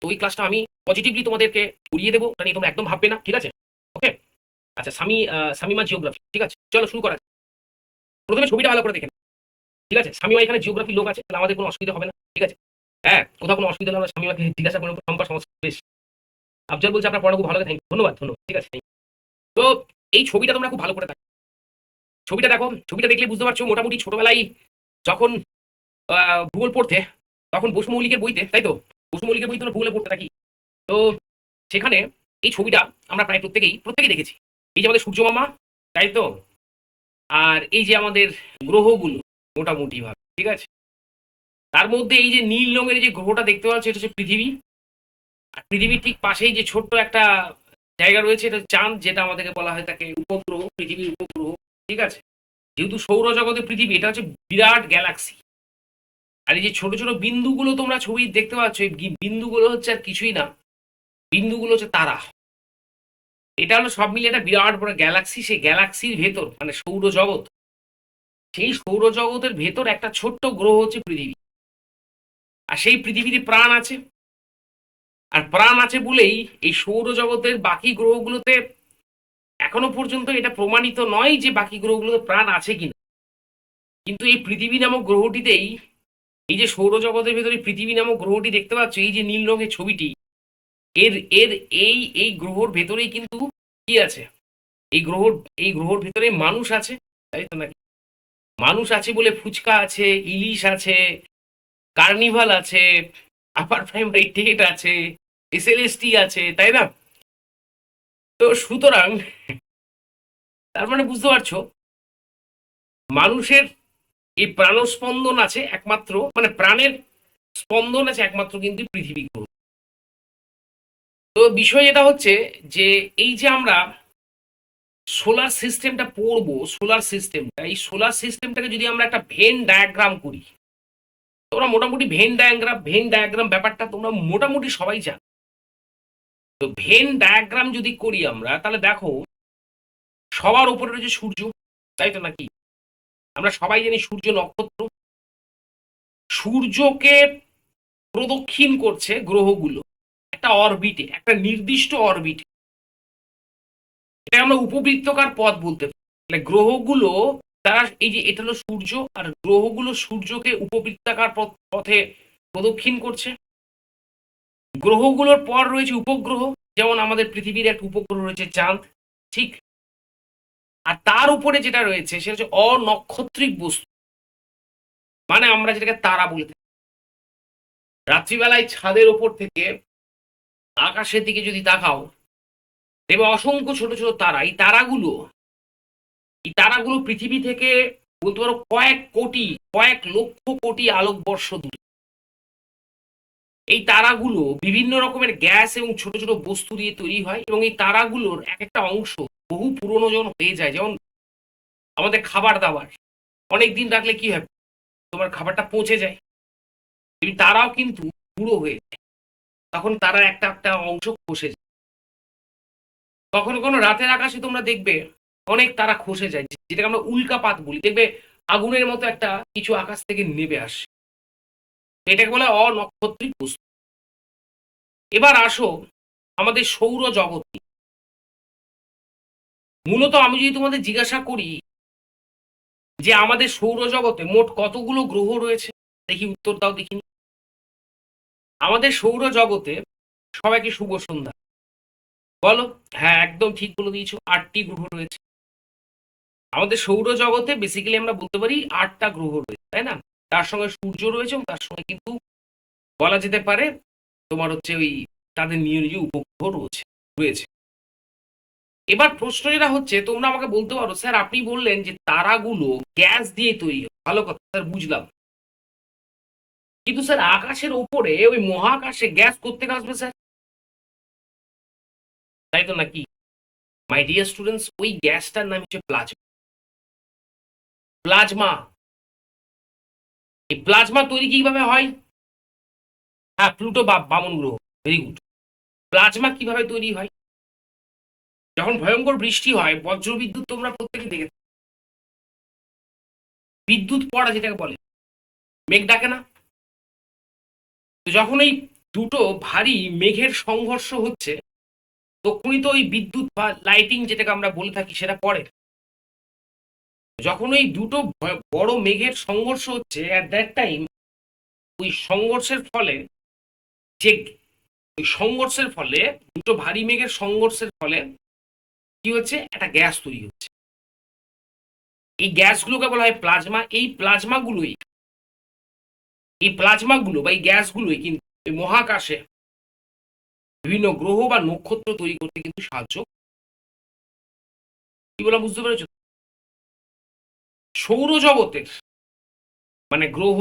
তো ওই ক্লাসটা আমি পজিটিভলি তোমাদেরকে উড়িয়ে দেবো, নিয়ে তোমরা একদম ভাববে না, ঠিক আছে? ওকে। আচ্ছা, সামিমা জিওগ্রাফি, ঠিক আছে, চলো শুরু করা যাক। প্রথমে ছবিটা ভালো করে দেখে নাও, ঠিক আছে? শামিমা এখানে জিওগ্রাফির লোক আছে, তাহলে আমাদের কোনো অসুবিধা হবে না, ঠিক আছে? হ্যাঁ, কোথাও কোনো অসুবিধা হলে আমরা শামিমাকে জিজ্ঞাসা করবো, সম্পা সমস্যা বেশ। আফজাল বলছে আপনার পড়া খুব ভালো, থ্যাংক ইউ, ধন্যবাদ ধন্যবাদ, ঠিক আছে। তো এই ছবিটা তোমরা খুব ভালো করে দেখো। ছবিটা দেখো, ছবিটা দেখলে বুঝতে পারছো মোটামুটি ছোটবেলায় যখন ভূগোল পড়তে, তখন বসু মৌলিকের বইতে, তাই তো? বসু মৌলিকের বই তোমরা ভূগোলে পড়তে থাকি। তো সেখানে এই ছবিটা আমরা প্রায় প্রত্যেকেই দেখেছি। এই যে আমাদের সূর্য মামা, তাই তো? আর এই যে আমাদের গ্রহগুলো মোটামুটি ভাবে, ঠিক আছে? তার মধ্যে এই যে নীল রঙের যে গ্রহটা দেখতে পাচ্ছ, এটা হচ্ছে পৃথিবী। আর পৃথিবীর ঠিক পাশেই যে ছোট্ট একটা জায়গা রয়েছে, এটা হচ্ছে চাঁদ, যেটা আমাদেরকে বলা হয় তাকে উপগ্রহ, পৃথিবীর উপগ্রহ, ঠিক আছে? যেহেতু সৌরজগতে পৃথিবী, এটা হচ্ছে বিরাট গ্যালাক্সি। আর এই যে ছোট ছোট বিন্দুগুলো তোমরা ছবি দেখতে পাচ্ছ, এই বিন্দুগুলো হচ্ছে আর কিছুই না, বিন্দুগুলো হচ্ছে তারা। এটা হলো সব মিলিয়ে একটা বিরাট বড় গ্যালাক্সি। সেই গ্যালাক্সির ভেতর মানে সৌরজগৎ, সেই সৌরজগতের ভেতর একটা ছোট্ট গ্রহ হচ্ছে পৃথিবী। আর সেই পৃথিবীতে প্রাণ আছে। আর প্রাণ আছে বলেই এই সৌরজগতের বাকি গ্রহগুলোতে এখনো পর্যন্ত এটা প্রমাণিত নয় যে বাকি গ্রহগুলোতে প্রাণ আছে কিনা। কিন্তু এই পৃথিবী নামক গ্রহটিতেই, এই যে সৌরজগতের ভেতরে পৃথিবী নামক গ্রহটি দেখতে পাচ্ছ, এই যে নীল রঙের ছবিটি, এর এর এই এই গ্রহর ভেতরেই কিন্তু কি আছে, এই গ্রহর এই গ্রহর ভেতরে মানুষ আছে, তাই তো নাকি? মানুষ আছে বলে ফুচকা আছে, ইলিশ আছে, কার্নিভাল আছে, আপার প্রাইমারি টেট আছে, এসএলএসটি আছে, তাই না? তো সুতরাং তার মানে বুঝতে পারছো, মানুষের এই প্রাণস্পন্দন আছে একমাত্র, মানে প্রাণের স্পন্দন আছে একমাত্র কিন্তু পৃথিবী গ্রহ। তো বিষয় এটা হচ্ছে যে এই যে আমরা সোলার সিস্টেমটা পড়বো, সোলার সিস্টেমটা, এই সোলার সিস্টেমটাকে যদি আমরা একটা ভেন ডায়াগ্রাম করি, তোমরা মোটামুটি ভেন ডায়াগ্রাম ব্যাপারটা তোমরা মোটামুটি সবাই জানো। তো ভেন ডায়াগ্রাম যদি করি আমরা, তাহলে দেখো সবার উপরে রয়েছে সূর্য, তাই তো নাকি? আমরা সবাই জানি সূর্য নক্ষত্র। সূর্যকে প্রদক্ষিণ করছে গ্রহগুলো একটা অরবিটে, একটা নির্দিষ্ট অরবিটে। এটা আমরা উপবৃত্তকার পথ বলতে পারি। মানে গ্রহগুলো, তারা এই যে এটা হলো সূর্য, আর গ্রহগুলো সূর্যকে উপবৃত্তাকার পথে প্রদক্ষিণ করছে। গ্রহগুলোর পর রয়েছে উপগ্রহ, যেমন আমাদের পৃথিবীর একটা উপগ্রহ রয়েছে চাঁদ, ঠিক? আর তার উপরে যেটা রয়েছে সেটা হচ্ছে অনক্ষত্রিক বস্তু, মানে আমরা যেটাকে তারা বলে থাকি। রাত্রিবেলায় ছাদের ওপর থেকে আকাশের দিকে যদি তাকাও, দেখবে অসংখ্য ছোট ছোট তারা। এই তারাগুলো পৃথিবী থেকে বলতে পারো কয়েক লক্ষ কোটি আলোকবর্ষ দূরে। এই তারাগুলো বিভিন্ন রকমের গ্যাস এবং ছোট ছোট বস্তু দিয়ে তৈরি হয়, এবং এই তারাগুলোর এক একটা অংশ বহু পুরনো যখন হয়ে যায়, যেমন আমাদের খাবার দাবার অনেক দিন রাখলে কি হয়, তোমার খাবারটা পচে যায়। তুমি তারাও কিন্তু পুরো হয়ে যায়, তখন তারা একটা একটা অংশ খসে যায়। কখনো কোনো রাতের আকাশে তোমরা দেখবে অনেক তারা খসে যায়, যেটাকে আমরা উল্কাপাত বলি। দেখবে আগুনের মতো একটা কিছু আকাশ থেকে নেমে আসে, এটাকে বলে অনক্ষত্রিক বস্তু। এবার আসো আমাদের সৌরজগৎ নিয়ে। মূলত আমি যদি তোমাদের জিজ্ঞাসা করি যে আমাদের সৌরজগতে মোট কতগুলো গ্রহ রয়েছে, দেখি উত্তর দাও দেখি। আমাদের সৌরজগতে, সবাইকে শুভ সন্ধ্যা, বলো। হ্যাঁ, একদম ঠিক বলে দিয়েছো, 8টি গ্রহ রয়েছে। আমাদের সৌরজগতে বেসিক্যালি আমরা বলতে পারি 8টা গ্রহ রয়েছে, তাই না? তার সঙ্গে সূর্য রয়েছে, এবং তার সঙ্গে কিন্তু বলা যেতে পারে তোমার হচ্ছে ওই তাদের নিজ নিজ উপগ্রহ রয়েছে। এবার প্রশ্ন যেটা হচ্ছে, তোমরা আমাকে বলতে পারো স্যার আপনি বললেন যে তারাগুলো গ্যাস দিয়ে তৈরি হয়, ভালো কথা স্যার, বুঝলাম। কিন্তু স্যার আকাশের ওপরে ওই মহাকাশে গ্যাস কোত্থেকে আসবে স্যার, তাই তো নাকি? মাই ডিয়ার স্টুডেন্টস, ওই গ্যাসটার নাম হচ্ছে প্লাজমা। প্লাজমা, এই প্লাজমা তৈরি কিভাবে হয়? হ্যাঁ, প্লুটো বা বামন গ্রহ, ভেরি গুড। প্লাজমা কিভাবে তৈরি হয়? যখন ভয়ঙ্কর বৃষ্টি হয়, বজ্রবিদ্যুৎ তোমরা প্রত্যেকে দেখে থাকো। বিদ্যুৎ পড়া যেটাকে বলে, মেঘ ডাকে না? তো যখন এই দুটো ভারী মেঘের সংঘর্ষ হচ্ছে, তখনই তো ওই বিদ্যুৎ বা লাইটিং যেটাকে আমরা বলে থাকি সেটা পড়ে। যখন ওই দুটো বড় মেঘের সংঘর্ষ হচ্ছে, অ্যাট দ্যাট টাইম ওই সংঘর্ষের ফলে যে ওই সংঘর্ষের ফলে দুটো ভারী মেঘের সংঘর্ষের ফলে কি হচ্ছে, একটা গ্যাস তৈরি হচ্ছে। এই গ্যাসগুলোকে বলা হয় প্লাজমা। এই প্লাজমাগুলো বা এই গ্যাসগুলোই কিন্তু এই মহাকাশে বিভিন্ন গ্রহ বা নক্ষত্র তৈরি করতে কিন্তু সাহায্য। কি বললাম বুঝতে পেরেছো? সৌরজগতের মানে গ্রহ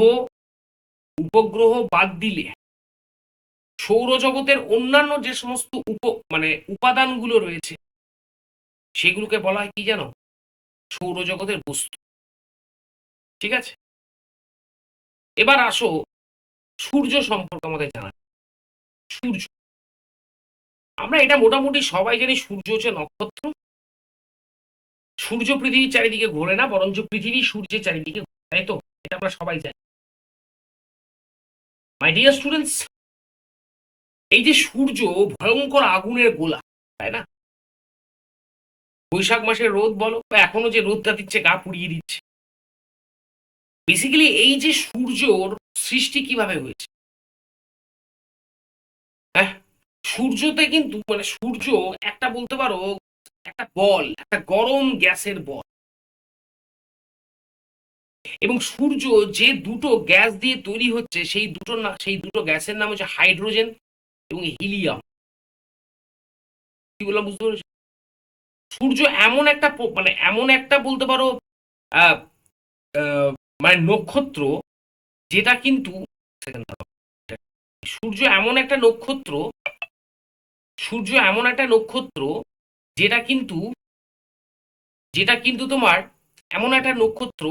উপগ্রহ বাদ দিলে সৌরজগতের অন্যান্য যে সমস্ত মানে উপাদানগুলো রয়েছে সেগুলোকে বলা হয় কি জানো? সৌরজগতের বস্তু। ঠিক আছে, এবার আসো সূর্য সম্পর্কে আমাদের জানা। সূর্য, আমরা এটা মোটামুটি সবাই জানি, সূর্য হচ্ছে নক্ষত্র। সূর্য পৃথিবীর চারিদিকে ঘোরে না, বরঞ্চ পৃথিবী সূর্যের চারিদিকে ঘোরে, তাই তো? এটা আমরা সবাই জানি। মাই ডিয়ার স্টুডেন্টস, এই যে সূর্য ভয়ঙ্কর আগুনের গোলা, তাই না? বৈশাখ মাসের রোদ বলো বা এখনো যে রোদটা দিচ্ছে গা পুড়িয়ে দিচ্ছে। বেসিক্যালি এই যে সূর্যর সৃষ্টি কিভাবে হয়েছে? হ্যাঁ, সূর্যতে কিন্তু মানে সূর্য একটা বলতে পারো একটা বল, একটা গরম গ্যাসের বল। এবং সূর্য যে দুটো গ্যাস দিয়ে তৈরি হচ্ছে সেই দুটো গ্যাসের নাম হচ্ছে হাইড্রোজেন এবং হিলিয়াম। কি বললাম বুঝতে পেরেছো? সূর্য এমন একটা বলতে পারো আহ, আহ, মানে নক্ষত্র যেটা কিন্তু second দাঁড়াও। সূর্য এমন একটা নক্ষত্র সূর্য এমন একটা নক্ষত্র যেটা কিন্তু তোমার এমন একটা নক্ষত্র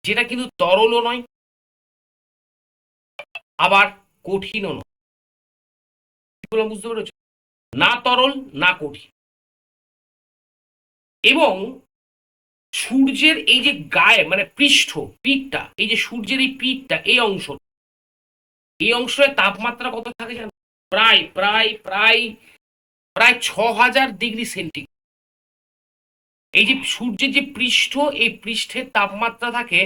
যেটা কিন্তু তরলও নয় আবার কঠিনও নয়। কি বললাম বুঝতে পেরেছো? না তরল না কঠিন। এবং সূর্যের এই যে গায়ে মানে পিঠটা, এই যে সূর্যের এই পিঠটা, এই অংশের তাপমাত্রা কত থাকে জানো? প্রায় প্রায় প্রায় প্রায় 6000 ডিগ্রি সেন্টিগ্রেড। এই যে সূর্যের যে পৃষ্ঠ, এই পৃষ্ঠের তাপমাত্রা থাকে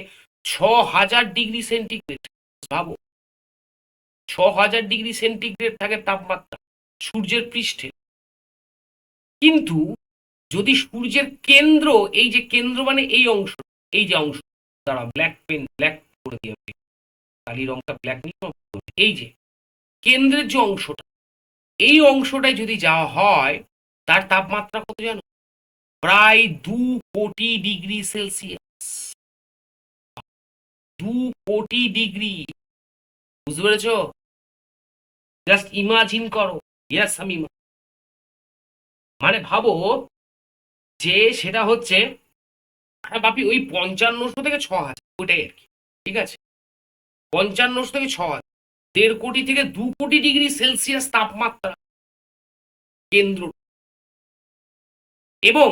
6000 ডিগ্রি সেন্টিগ্রেড। ভাবো, 6000 ডিগ্রি সেন্টিগ্রেড থাকে তাপমাত্রা সূর্যের পৃষ্ঠে। কিন্তু যদি সূর্যের কেন্দ্র, এই যে কেন্দ্র মানে এই অংশ, এই যে অংশ, দাঁড়া ব্ল্যাক করে দিয়ে কালি রংটা ব্ল্যাক নিয়ে, এই যে কেন্দ্রের যে অংশটা, এই অংশটায় যদি যাওয়া হয় তার তাপমাত্রা কত জানো? প্রায় 2 কোটি ডিগ্রি সেলসিয়াস। 2 কোটি ডিগ্রি। বুঝতে পেরেছো? জাস্ট ইমাজিন করো। ইয়েস, আমি মানে ভাবো যে সেটা হচ্ছে, হ্যাঁ বাপি, ওই 5500 থেকে 6000, ওইটাই আর কি। ঠিক আছে, 5500 থেকে 6000, 1.5 কোটি থেকে 2 কোটি ডিগ্রি সেলসিয়াস তাপমাত্রা কেন্দ্র। এবং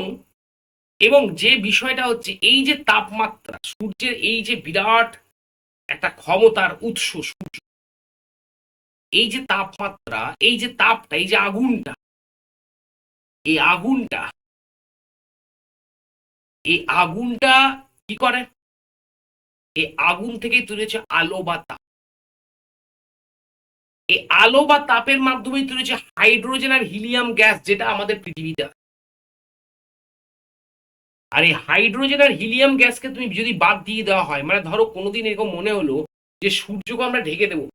এবং যে বিষয়টা হচ্ছে, এই যে তাপমাত্রা সূর্যের, এই যে বিরাট একটা ক্ষমতার উৎস সূর্য, এই যে তাপমাত্রা, এই যে তাপটা, এই যে আগুনটা, এই আগুনটা এই আগুনটা কি করে? এই আগুন থেকেই তৈরি হচ্ছে আলো বা তাপ। এই আলো বা তাপের মাধ্যমে তৈরি হচ্ছে হাইড্রোজেন আর হিলিয়াম গ্যাস, যেটা আমাদের পৃথিবীতে। আর এই হাইড্রোজেন আর হিলিয়াম গ্যাসকে তুমি যদি বাদ দিয়ে দেওয়া হয়, মানে ধরো কোনোদিন এরকম মনে হলো যে সূর্যকে আমরা ঢেকে দেবো,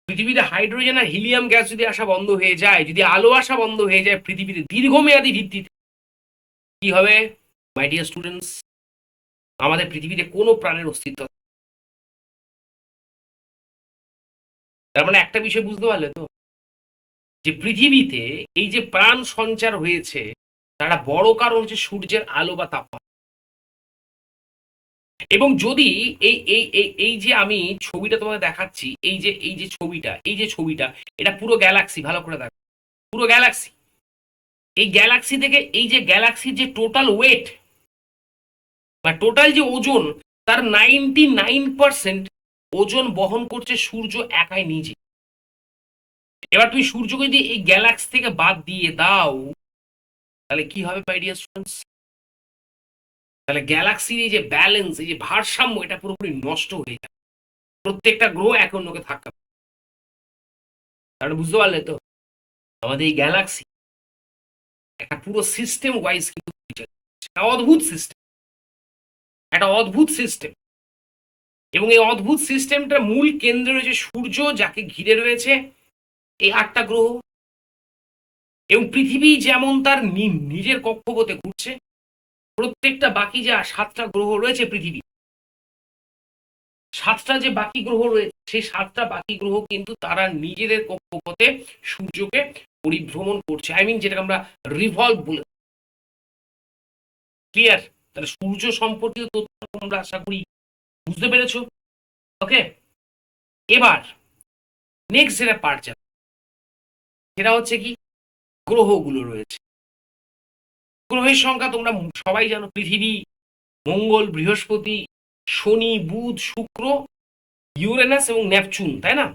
পৃথিবীতে হাইড্রোজেন আর হিলিয়াম গ্যাস যদি আসা বন্ধ হয়ে যায়, যদি আলো আসা বন্ধ হয়ে যায় পৃথিবীতে দীর্ঘমেয়াদী ভিত্তিতে, কি হবে মাই ডিয়ার স্টুডেন্টস? আমাদের পৃথিবীতে কোনো প্রাণের অস্তিত্ব। তার মানে একটা বিষয় বুঝতে পারলে তো, যে পৃথিবীতে এই যে প্রাণ সঞ্চার হয়েছে তার একটা বড় কারণ হচ্ছে সূর্যের আলো বা তাপমাত্রা। এবং যদি এই এই এই এই যে আমি ছবিটা তোমাকে দেখাচ্ছি, এই যে ছবিটা এটা পুরো গ্যালাক্সি, ভালো করে দেখো, পুরো গ্যালাক্সি। এই গ্যালাক্সি থেকে এই যে গ্যালাক্সির যে টোটাল ওয়েট বা টোটাল যে ওজন, তার 99% ওজন বহন করছে সূর্য একাই নিজে। এবার তুমি সূর্যকে যদি এই গ্যালাক্সি থেকে বাদ দিয়ে দাও তাহলে কি হবে মাই ডিয়ার স্টুডেন্টস? তাহলে গ্যালাক্সির এই যে ব্যালেন্স, এই যে ভারসাম্য, এটা পুরোপুরি নষ্ট হয়ে যাবে। প্রত্যেকটা গ্রহ একে অন্যকে ধাক্কা। কারণ বুঝতে পারলে তো, আমাদের এই গ্যালাক্সি একটা পুরো সিস্টেম ওয়াইজ কিন্তু একটা অদ্ভুত সিস্টেম, একটা অদ্ভুত সিস্টেম। এবং এই অদ্ভুত সিস্টেমটার মূল কেন্দ্রে রয়েছে সূর্য, যাকে ঘিরে রয়েছে এই 8টা গ্রহ। এবং পৃথিবী যেমন তার নিজের কক্ষপথে ঘুরছে, প্রত্যেকটা বাকি যা 7টা গ্রহ রয়েছে পৃথিবী, 7টা যে বাকি গ্রহ রয়েছে, সেই 7টা বাকি গ্রহ কিন্তু তারা নিজেদের কক্ষপথে সূর্যকে পরিভ্রমণ করছে। আই মিন যেটাকে আমরা রিভলভ বলে। ক্লিয়ার? তাহলে সূর্য সম্পর্কিত তথ্য তোমরা আশা করি বুঝতে পেরেছো। ওকে, এবার নেক্সট যেটা পার্ট যাবে সেটা হচ্ছে কি, গ্রহগুলো রয়েছে। গ্রহের সংখ্যা তোমরা সবাই জানো, পৃথিবী, মঙ্গল, বৃহস্পতি, শনি, বুধ, শুক্র, ইউরেনাস এবং নেপচুন, তাই না?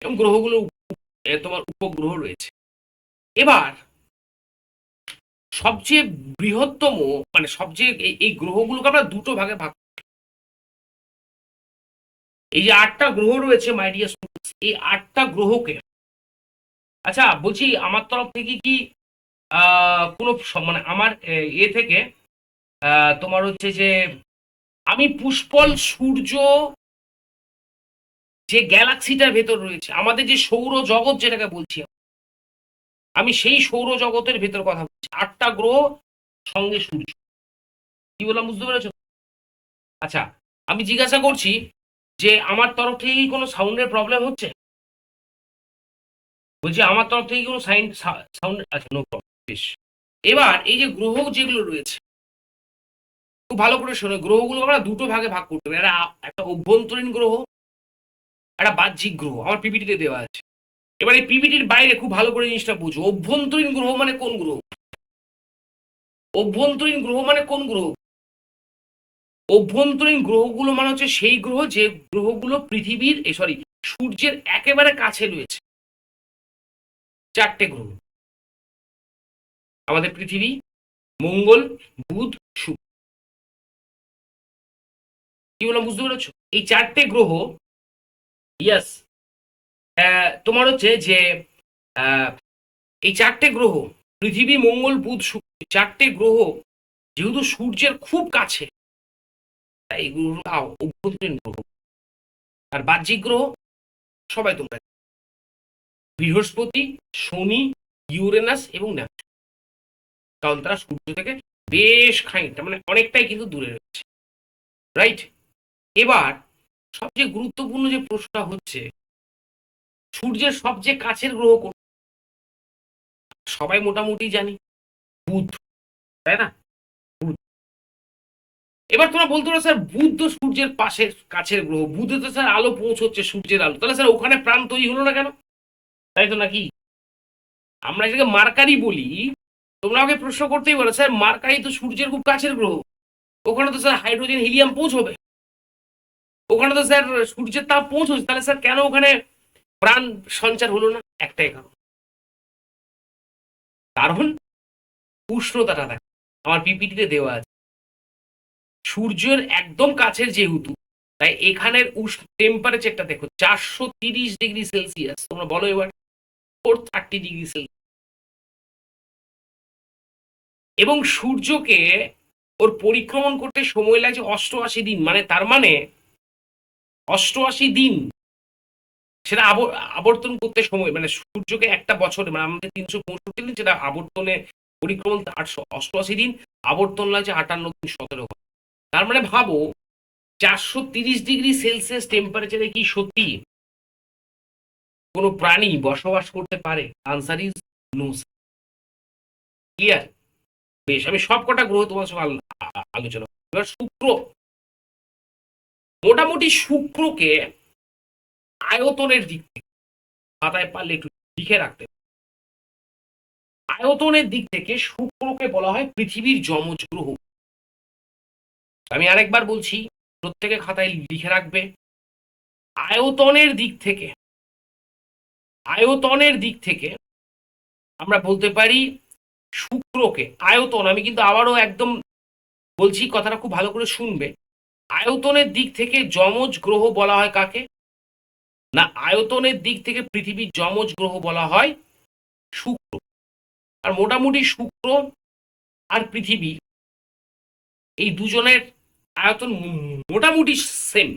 এবং গ্রহগুলো তোমার উপগ্রহ রয়েছে। এবার সবচেয়ে বৃহত্তম, মানে সবচেয়ে এই গ্রহগুলোকে আমরা দুটো ভাগে ভাগ, এই যে 8টা গ্রহ রয়েছে মাই ডিয়ার স্টুডেন্টস, এই 8টা গ্রহকে, আচ্ছা বলছি আমার তরফ থেকে কি কোনো মানে আমার এ থেকে তোমার হচ্ছে যে আমি পুষ্পল সূর্য যে গ্যালাক্সিটার ভেতর রয়েছে, আমাদের যে সৌর জগৎ যেটাকে বলছি, আমি সেই সৌর জগতের ভেতর কথা বলছি। 8টা গ্রহ সঙ্গে সূর্য। কি বললাম বুঝতে পেরেছো? আচ্ছা, আমি জিজ্ঞাসা করছি যে আমার তরফ থেকে কি কোনো সাউন্ডের প্রবলেম হচ্ছে? বলছি আমার তরফ থেকে কোনো সাউন্ড? আচ্ছা, নো প্রবলেম, বেশ। এবার এই যে গ্রহ যেগুলো রয়েছে, খুব ভালো করে শোনো, গ্রহগুলো আমরা দুটো ভাগে ভাগ করতে পারি। একটা অভ্যন্তরীণ গ্রহ, একটা বাহ্যিক গ্রহ। আমার পিপিটিতে দেওয়া আছে। এবার এই পিপিটির বাইরে খুব ভালো করে জিনিসটা বুঝো, অভ্যন্তরীণ গ্রহ মানে কোন গ্রহ? অভ্যন্তরীণ গ্রহ মানে কোন গ্রহ? অভ্যন্তরীণ গ্রহগুলো মানে হচ্ছে সেই গ্রহ যে গ্রহগুলো পৃথিবীর সরি সূর্যের একেবারে কাছে রয়েছে। 4টে গ্রহ, আমাদের পৃথিবী, মঙ্গল, বুধ, শুক্র। কি বললাম বুঝতে পেরেছো? এই 4টে গ্রহ, ইয়াস, তোমার হচ্ছে যে এই 4টে গ্রহ, পৃথিবী, মঙ্গল, বুধ, শুক্র, 4টে গ্রহ যেহেতু সূর্যের খুব কাছে, তাই এগুলো অভ্যন্তরীণ গ্রহ। আর বাহ্যিক গ্রহ সবাই তোমরা, বৃহস্পতি, শনি, ইউরেনাস এবং নেপচুন, কারণ তারা সূর্য থেকে বেশ খানিকটা, মানে অনেকটাই কিন্তু দূরে রয়েছে। রাইট? এবার সবচেয়ে গুরুত্বপূর্ণ যে প্রশ্নটা হচ্ছে, সূর্যের সবচেয়ে কাছের গ্রহ কোন? সবাই মোটামুটি জানি বুধ, তাই না? বুধ। এবার তোমরা বলতে পারো স্যার বুধ তো সূর্যের পাশের কাছের গ্রহ, বুধে তো স্যার আলো পৌঁছচ্ছে সূর্যের আলো, তাহলে স্যার ওখানে প্রাণ তৈরি হলো না কেন? তাই তো নাকি? আমরা যেটাকে মার্কারি বলি, তোমরা আমাকে প্রশ্ন করতেই পারো স্যার মার্কারি তো সূর্যের খুব কাছের গ্রহ, ওখানে তো স্যার হাইড্রোজেন হিলিয়াম পৌঁছবে, ওখানে তো স্যার সূর্যের তাপ পৌঁছচ্ছে, তাহলে স্যার কেন ওখানে প্রাণ সঞ্চার হলো না? একটাই কারণ, কারণ উষ্ণতাটা দেখ, আমার পিপিটিতে দেওয়া আছে। সূর্যের একদম কাছের যেহেতু, তাই এখানের টেম্পারেচারটা দেখো 430 ডিগ্রি সেলসিয়াস। তোমরা বলো এবার 430 ডিগ্রি সেলসিয়াস। এবং সূর্যকে ওর পরিক্রমণ করতে সময় লাগছে 88 দিন, মানে তার মানে 88 দিন সেটা আবর্তন করতে সময়, মানে সূর্যকে একটা বছরে, মানে আমাদের 365 দিন, সেটা আবর্তনে পরিক্রমণ 88 দিন, আবর্তন লাগছে 58 দিন 17 ঘন্টা। তার মানে ভাবো 430 ডিগ্রি সেলসিয়াস টেম্পারেচারে কি সত্যি কোনো প্রাণী বসবাস করতে পারে? Answer is no. ক্লিয়ার? বেশ, আমি সব কটা গ্রহ তোমার সঙ্গে আলোচনা। এবার শুক্র, মোটামুটি শুক্রকে আয়তনের দিক থেকে, খাতায় পারলে একটু লিখে রাখতে, আয়তনের দিক থেকে শুক্রকে বলা হয় পৃথিবীর যমজ গ্রহ। আমি আরেকবার বলছি, প্রত্যেকে খাতায় লিখে রাখবে, আয়তনের দিক থেকে, আয়তনের দিক থেকে আমরা বলতে পারি শুক্রকে আয়তন, আমি কিন্তু আবারও একদম বলছি, কথাটা খুব ভালো করে শুনবে। আয়তনের দিক থেকে যমজ গ্রহ বলা হয় কাকে? না, আয়তনের দিক থেকে পৃথিবীর যমজ গ্রহ বলা হয় শুক্র। আর মোটামুটি শুক্র আর পৃথিবী এই দুজনের আয়তন মোটামুটি সেম।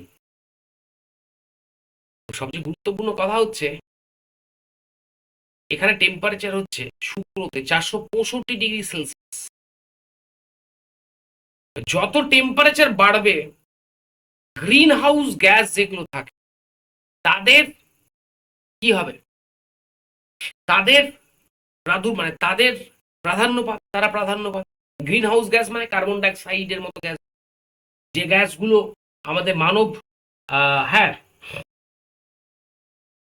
সবচেয়ে গুরুত্বপূর্ণ কথা হচ্ছে এখানে টেম্পারেচার হচ্ছে শুক্রতে 465°C। যত টেম্পারেচার বাড়বে, গ্রিন হাউস গ্যাস যেগুলো থাকে তাদের কি হবে, তাদের মানে তাদের প্রাধান্য পাবে, তারা প্রাধান্য পাবে। গ্রিন হাউস গ্যাস মানে কার্বন ডাইঅক্সাইডের মতো গ্যাস, যে গ্যাসগুলো আমাদের মানব হ্যাঁ,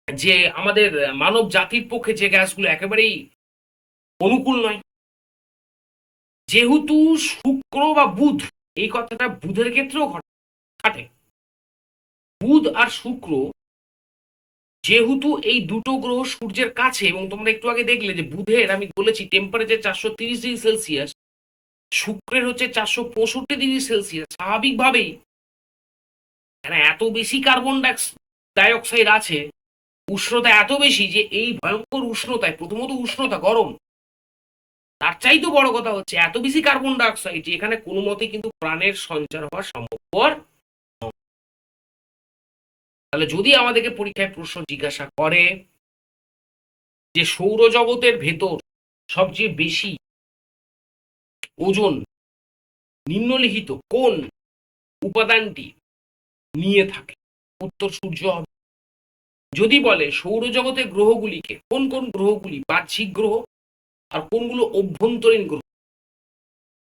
যে আমাদের মানব জাতির পক্ষে যে গ্যাসগুলো একেবারেই অনুকূল নয়। যেহেতু শুক্র বা বুধ, এই কথাটা বুধের ক্ষেত্রেও খাটে, বুধ আর শুক্র যেহেতু এই দুটো গ্রহ সূর্যের কাছে, এবং তোমরা একটু আগে দেখলে যে বুধের আমি বলেছি টেম্পারেচার 430°C, শুক্রের হচ্ছে 465°C, স্বাভাবিকভাবেই এত বেশি কার্বন ডাইঅক্সাইড আছে, উষ্ণতা এত বেশি যে এই ভয়ঙ্কর উষ্ণতায়, প্রথমত উষ্ণতা গরম, তার চাইতেও বড় কথা হচ্ছে এত বেশি কার্বন ডাইঅক্সাইড যে এখানে কোনো মতে কিন্তু প্রাণের সঞ্চার হওয়া সম্ভবপর। তাহলে যদি আমাদেরকে পরীক্ষায় প্রশ্ন জিজ্ঞাসা করে যে সৌরজগতের ভেতর সবচেয়ে বেশি ওজন নিম্নলিখিত কোন উপাদানটি নিয়ে থাকে, উত্তর সূর্য হবে। যদি বলে সৌরজগতের গ্রহগুলিকে, কোন কোন গ্রহগুলি বাহ্যিক গ্রহ আর কোনগুলো অভ্যন্তরীণ গ্রহ,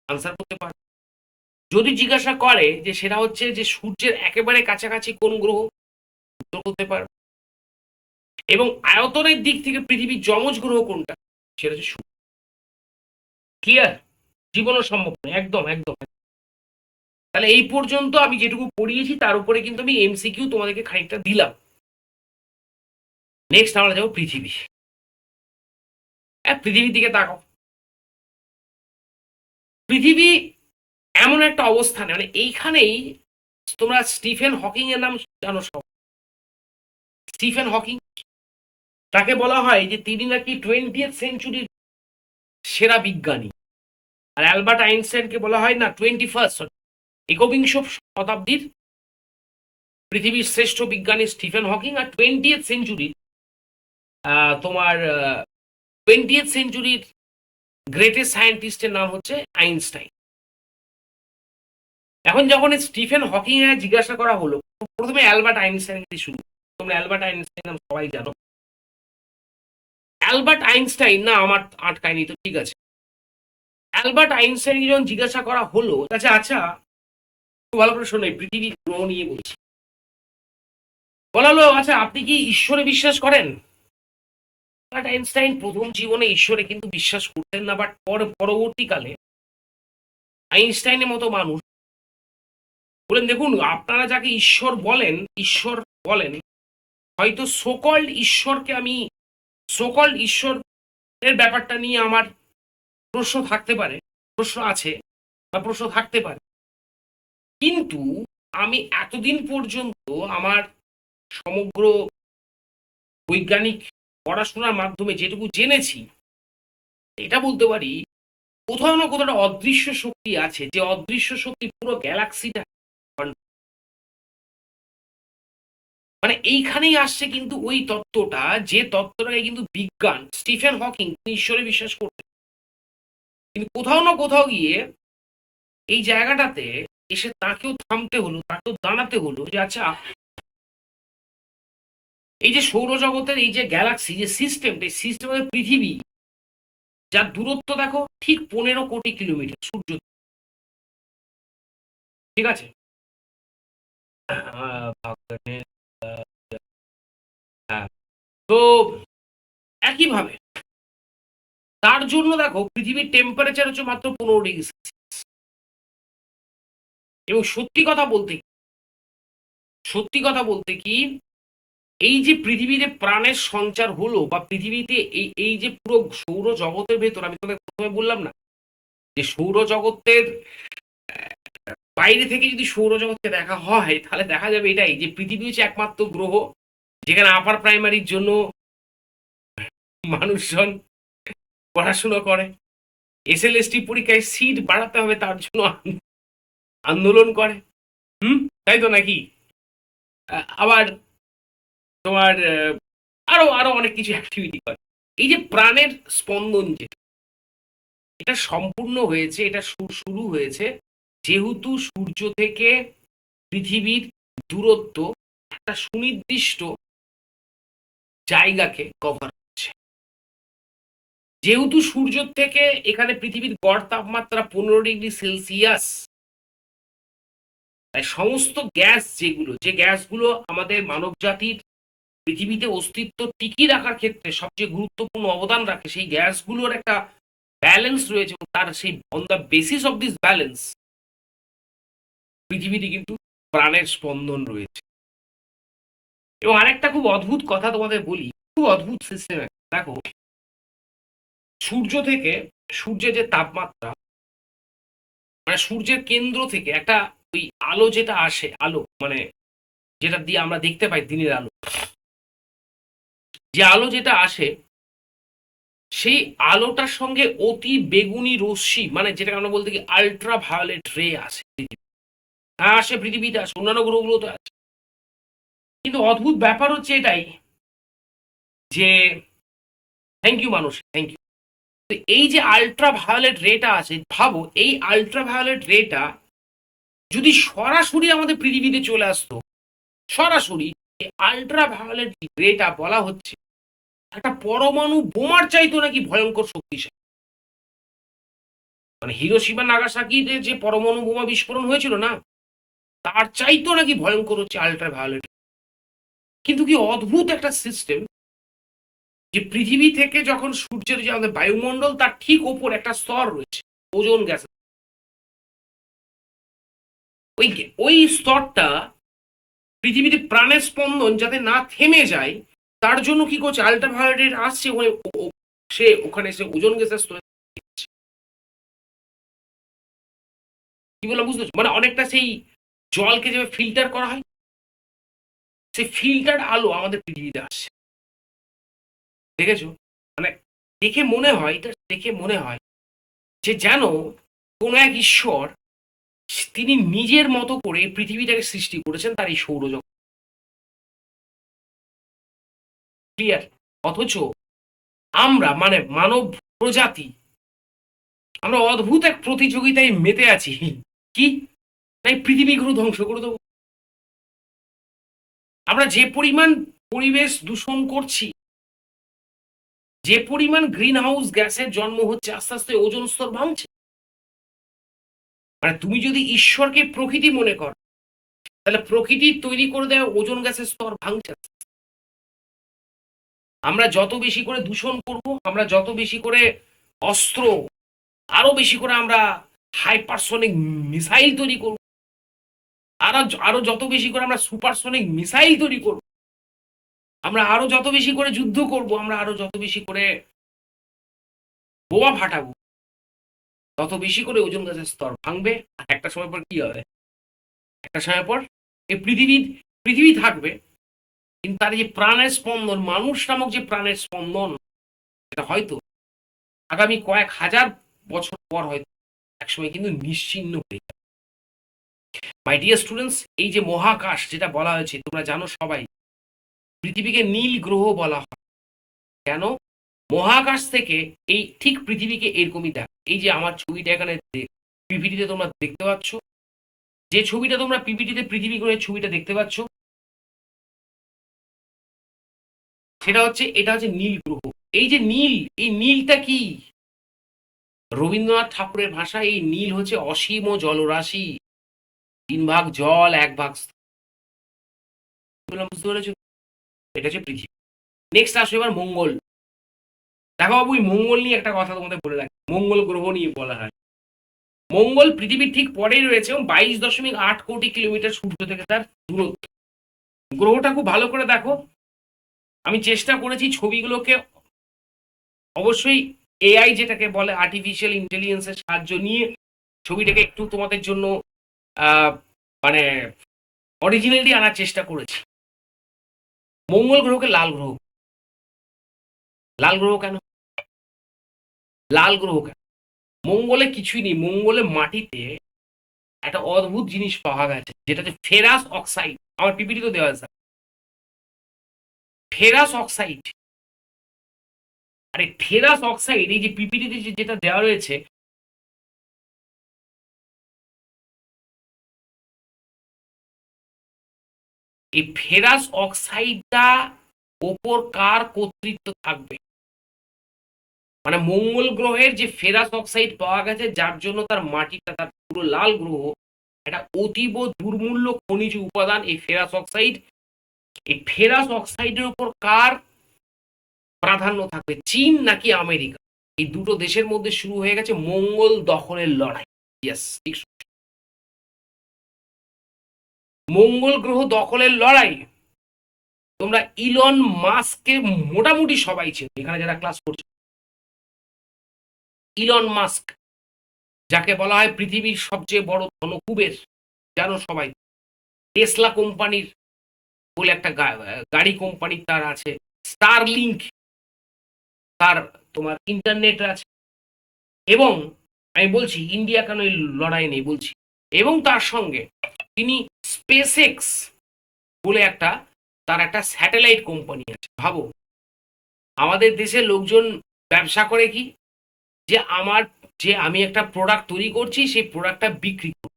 আনসার করতে পারে। যদি জিজ্ঞাসা করে যে সেটা হচ্ছে যে সূর্যের একেবারে কাছাকাছি কোন গ্রহ, উত্তর করতে পারে। এবং আয়তনের দিক থেকে পৃথিবীর যমজ গ্রহ কোনটা, সেটা হচ্ছে সূর্য। ক্লিয়ার? জীবনও সম্ভব নয়, একদম একদম। তাহলে এই পর্যন্ত আমি যেটুকু পড়িয়েছি তার উপরে কিন্তু আমি এমসিকিউ তোমাদেরকে খানিকটা দিলাম। নেক্সট আমরা যাবো পৃথিবী। পৃথিবীর দিকে তাকাও। পৃথিবী এমন একটা অবস্থানে, মানে এইখানেই তোমরা স্টিফেন হকিং এর নাম জানো সব। স্টিফেন হকিং, তাকে বলা হয় যে তিনি নাকি 20th সেঞ্চুরির সেরা বিজ্ঞানী। আর অ্যালবার্ট আইনস্টাইনকে বলা হয় না 21st, একবিংশ শতাব্দীর পৃথিবীর শ্রেষ্ঠ বিজ্ঞানী স্টিফেন হকিং। আর 20th সেঞ্চুরির তোমার 20th সেঞ্চুরির গ্রেটেস্ট সায়েন্টিস্টের নাম হচ্ছে আইনস্টাইন। এখন যখন স্টিফেন হকিং এর জিজ্ঞাসা করা হলো, প্রথমে অ্যালবার্ট আইনস্টাইন দিয়ে শুরু। তোমরা অ্যালবার্ট আইনস্টাইন নাম সবাই জানো। অ্যালবার্ট আইনস্টাইন না আমার আটকায়নি তো, ঠিক আছে। অ্যালবার্ট আইনস্টাইনকে যখন জিজ্ঞাসা করা হলো, আচ্ছা আচ্ছা খুব ভালো করে শোনো, পৃথিবীর গ্রহ নিয়ে বলছি। বলা হলো আচ্ছা আপনি কি ঈশ্বরে বিশ্বাস করেন? অ্যালবার্ট আইনস্টাইন প্রথম জীবনে ঈশ্বরে কিন্তু বিশ্বাস করতেন না, বাট পরবর্তীকালে আইনস্টাইনের মতো মানুষ বলেন দেখুন আপনারা যাকে ঈশ্বর বলেন, হয়তো সোকল্ড ঈশ্বরকে আমি, সোকল্ড ঈশ্বরের ব্যাপারটা নিয়ে আমার প্রশ্ন থাকতে পারে, প্রশ্ন আছে বা প্রশ্ন থাকতে পারে, কিন্তু আমি এতদিন পর্যন্ত আমার সমগ্র বৈজ্ঞানিক পড়াশোনার মাধ্যমে যেটুকু জেনেছি, এটা বলতে পারি কোথাও না কোথাও একটা অদৃশ্য শক্তি আছে, যে অদৃশ্য শক্তি পুরো গ্যালাক্সিটা, মানে এইখানেই আসছে কিন্তু ওই তত্ত্বটা, যে তত্ত্বটাকে কিন্তু বিজ্ঞান, স্টিফেন হকিং ঈশ্বরে বিশ্বাস করতেন, কিন্তু কোথাও না কোথাও গিয়ে এই জায়গাটাতে এসে তাকেও থামতে হলো, তাকেও দাঁড়াতে হলো যে আচ্ছা এই যে সৌরজগতের এই যে গ্যালাক্সি যে সিস্টেমটা, এই সিস্টেমের পৃথিবী যার দূরত্ব দেখো ঠিক 15 কোটি কিলোমিটার সূর্য, ঠিক আছে। হ্যাঁ, তো একইভাবে তার জন্য দেখো পৃথিবীর টেম্পারেচার হচ্ছে মাত্র 15°C। এবং সত্যি কথা বলতে সত্যি কথা বলতে কি, এই যে পৃথিবীতে প্রাণের সঞ্চার হলো বা পৃথিবীতে এই এই যে পুরো সৌরজগতের ভেতর, আমি তোমাদের প্রথমে বললাম না যে সৌরজগতের বাইরে থেকে যদি সৌরজগৎকে দেখা হয় তাহলে দেখা যাবে এটাই যে পৃথিবী হচ্ছে একমাত্র গ্রহ যেখানে আপার প্রাইমারির জন্য মানুষজন পড়াশুনো করে, এসএলএসটি পরীক্ষায় সিট বাড়াতে হবে তার জন্য আন্দোলন করে। তাই তো নাকি? আবার তোমার আরো আরো অনেক কিছু অ্যাক্টিভিটি করে। এই যে প্রাণের স্পন্দন যেটা, এটা সম্পূর্ণ হয়েছে, এটা শুরু হয়েছে যেহেতু সূর্য থেকে পৃথিবীর দূরত্ব একটা সুনির্দিষ্ট জায়গাকে কভার করছে। যেহেতু সূর্য থেকে এখানে পৃথিবীর গড় তাপমাত্রা 15 ডিগ্রি সেলসিয়াস, তাই সমস্ত গ্যাস যেগুলো, যে গ্যাসগুলো আমাদের মানব জাতির পৃথিবীতে অস্তিত্ব টিকিয়ে রাখার ক্ষেত্রে সবচেয়ে গুরুত্বপূর্ণ অবদান রাখে, সেই গ্যাসগুলোর একটা ব্যালেন্স রয়েছে এবং তার সেই on the basis of this balance পৃথিবীতে কিন্তু প্রাণের স্পন্দন রয়েছে। এবং আরেকটা খুব অদ্ভুত কথা তোমাদের বলি, খুব অদ্ভুত সিস্টেম। দেখো, সূর্য থেকে সূর্যের যে তাপমাত্রা, মানে সূর্যের কেন্দ্র থেকে একটা ওই আলো যেটা আসে, আলো মানে যেটা দিয়ে আমরা দেখতে পাই দিনের আলো, যে আলো যেটা আসে সেই আলোটার সঙ্গে অতি বেগুনি রশ্মি, মানে যেটা আমরা বলতে কি আল্ট্রা ভায়োলেট রে আসে আসে পৃথিবীতে, আসে অন্যান্য গ্রহগুলোতে আছে। কিন্তু অদ্ভুত ব্যাপার হচ্ছে এটাই যে, থ্যাংক ইউ মানুষ, থ্যাংক ইউ। তো এই যে আল্ট্রা ভায়োলেট রেটা আছে, ভাবো এই আল্ট্রা ভায়োলেট রেটা যদি সরাসরি আমাদের পৃথিবীতে চলে আসতো, সরাসরি, এই আল্ট্রা ভায়োলেট রেটা বলা হচ্ছে একটা পরমাণু বোমার চাইতো নাকি ভয়ঙ্কর শক্তিশালী। মানে হিরোশিমা নাগাসাকিতে যে পরমাণু বোমা বিস্ফোরণ হয়েছিল না, তার চাইতো নাকি ভয়ঙ্কর হচ্ছে আল্ট্রা ভায়োলেট। কিন্তু কি অদ্ভুত একটা সিস্টেম যে পৃথিবী থেকে যখন সূর্যের যে আমাদের বায়ুমণ্ডল তার ঠিক ওপর একটা স্তর রয়েছে ওজোন গ্যাস, ওই ওই স্তরটা পৃথিবীতে প্রাণের স্পন্দন যাতে না থেমে যায় তার জন্য কি করছে, আল্ট্রাভায়োলেট আসছে ওখানে, সে ওখানে এসে ওজোন গ্যাসের স্তর। কি বললাম বুঝতে পারছো? মানে অনেকটা সেই জলকে যেভাবে ফিল্টার করা হয়, সেই ফিল্টার আলো আমাদের পৃথিবীতে আসছে। দেখেছো? মানে দেখে মনে হয়, এটা দেখে মনে হয় যে যেন কোন এক ঈশ্বর তিনি নিজের মতো করে পৃথিবীটাকে সৃষ্টি করেছেন তার এই সৌরজগৎ। ক্লিয়ার? অথচ আমরা মানে মানব প্রজাতি আমরা অদ্ভুত এক প্রতিযোগিতায় মেতে আছি। কি? তাই পৃথিবীগুলো ধ্বংস করে দেবো। আমরা যে পরিমাণ পরিবেশ দূষণ করছি, যে পরিমাণ গ্রিন হাউস গ্যাসের জন্ম হচ্ছে, আস্তে আস্তে ওজোন স্তর ভাঙছে। মানে তুমি যদি ঈশ্বরকে প্রকৃতি মনে করো তাহলে প্রকৃতির তৈরি করে দেওয়া ওজোন গ্যাসের স্তর ভাঙছে। আমরা যত বেশি করে দূষণ করব, আমরা যত বেশি করে অস্ত্র, আরো বেশি করে আমরা হাইপারসনিক মিসাইল তৈরি করব, আরো আরো যত বেশি করে আমরা সুপারসনিক মিসাইল তৈরি করব, আমরা আরো যত বেশি করে যুদ্ধ করব, আমরা আরো যত বেশি করে বোমা ফাটাবো, তত বেশি করে ওজোন গ্যাসের স্তর ভাঙবে। আর একটা সময় পর কি হবে? একটা সময় পর এই পৃথিবী থাকবে, কিন্তু তার যে প্রাণের স্পন্দন, মানুষ নামক যে প্রাণের স্পন্দন, এটা হয়তো আগামী কয়েক হাজার বছর পর হয়তো একসময় কিন্তু নিশ্চিহ্ন হয়ে যাবে। মাই ডিয়ার স্টুডেন্টস, এই যে মহাকাশ যেটা বলা হয়েছে, তোমরা জানো সবাই পৃথিবীকে নীল গ্রহ বলা হয়। কেন? মহাকাশ থেকে এই ঠিক পৃথিবীকে এরকমই দেখ। এই যে আমার ছবিটা এখানে পিপিটিতে তোমরা দেখতে পাচ্ছ, যে ছবিটা তোমরা পিপিটিতে পৃথিবী গ্রহের ছবিটা দেখতে পাচ্ছ, সেটা হচ্ছে, এটা হচ্ছে নীল গ্রহ। এই যে নীল, এই নীলটা কি? রবীন্দ্রনাথ ঠাকুরের ভাষায় এই নীল হচ্ছে অসীম ও জলরাশি, 3 ভাগ জল 1 ভাগ। বুঝতে পেরেছো? এটা হচ্ছে পৃথিবী। নেক্সট আসবে এবার মঙ্গল। দেখো বাবু, মঙ্গল নিয়ে একটা কথা তোমাদের বলে রাখি, মঙ্গল গ্রহ নিয়ে বলা হয়। মঙ্গল পৃথিবীর ঠিক পরেই রয়েছে এবং 22.8 কোটি কিলোমিটার সূর্য থেকে তার দূরত্ব। গ্রহটা খুব ভালো করে দেখো। আমি চেষ্টা করেছি ছবিগুলোকে অবশ্যই এআই যেটাকে বলে আর্টিফিশিয়াল ইন্টেলিজেন্সের সাহায্য নিয়ে ছবিটাকে একটু তোমাদের জন্য আহ, মানে অরিজিনালি আনার চেষ্টা করেছি। মঙ্গল গ্রহকে লাল গ্রহ। লাল গ্রহ কেন? লাল গ্রহ কেন? মঙ্গলে কিছুই নেই, মঙ্গলে মাটিতে একটা অদ্ভুত জিনিস পাওয়া গেছে যেটা হচ্ছে ফেরাস অক্সাইড। আমার পিপিটি তো দেওয়া আছে, ফেরাস অক্সাইড। আরে ফেরাস অক্সাইড এই যে পিপিটিতে যেটা দেওয়া রয়েছে, এই ফেরাস অক্সাইডটা ওপর কার কর্তৃত্ব থাকবে? মানে মঙ্গল গ্রহের যে ফেরাস অক্সাইড পাওয়া গেছে যার জন্য তার মাটিটা তার পুরো লাল গ্রহ, এটা অতীব দুর্মূল্য খনিজ উপাদান এই ফেরাস অক্সাইড। এই ফেরাস অক্সাইডের উপর কার প্রাধান্য থাকবে, চীন নাকি আমেরিকা? এই দুটো দেশের মধ্যে শুরু হয়ে গেছে মঙ্গল দখলের লড়াই। ইয়েস, ঠিক। মঙ্গল গ্রহ দখলের লড়াই। তোমরা ইলন মাস্ককে মোটামুটি সবাই চেনো এখানে যারা ক্লাস করছে। ইলন মাস্ক, যাকে বলা হয় পৃথিবীর সবচেয়ে বড় ধনকুবের, জানো সবাই। টেসলা কোম্পানির বলে একটা গাড়ি কোম্পানি তার আছে, স্টারলিংক, তার তোমার ইন্টারনেট আছে। এবং আমি বলছি ইন্ডিয়া কেন এই লড়াই নেই বলছি। এবং তার সঙ্গে তিনি স্পেস এক্স বলে একটা, তার একটা স্যাটেলাইট কোম্পানি আছে। ভাবো, আমাদের দেশে লোকজন ব্যবসা করে কি, যে আমার, যে আমি একটা প্রোডাক্ট তৈরি করছি সেই প্রোডাক্টটা বিক্রি করব,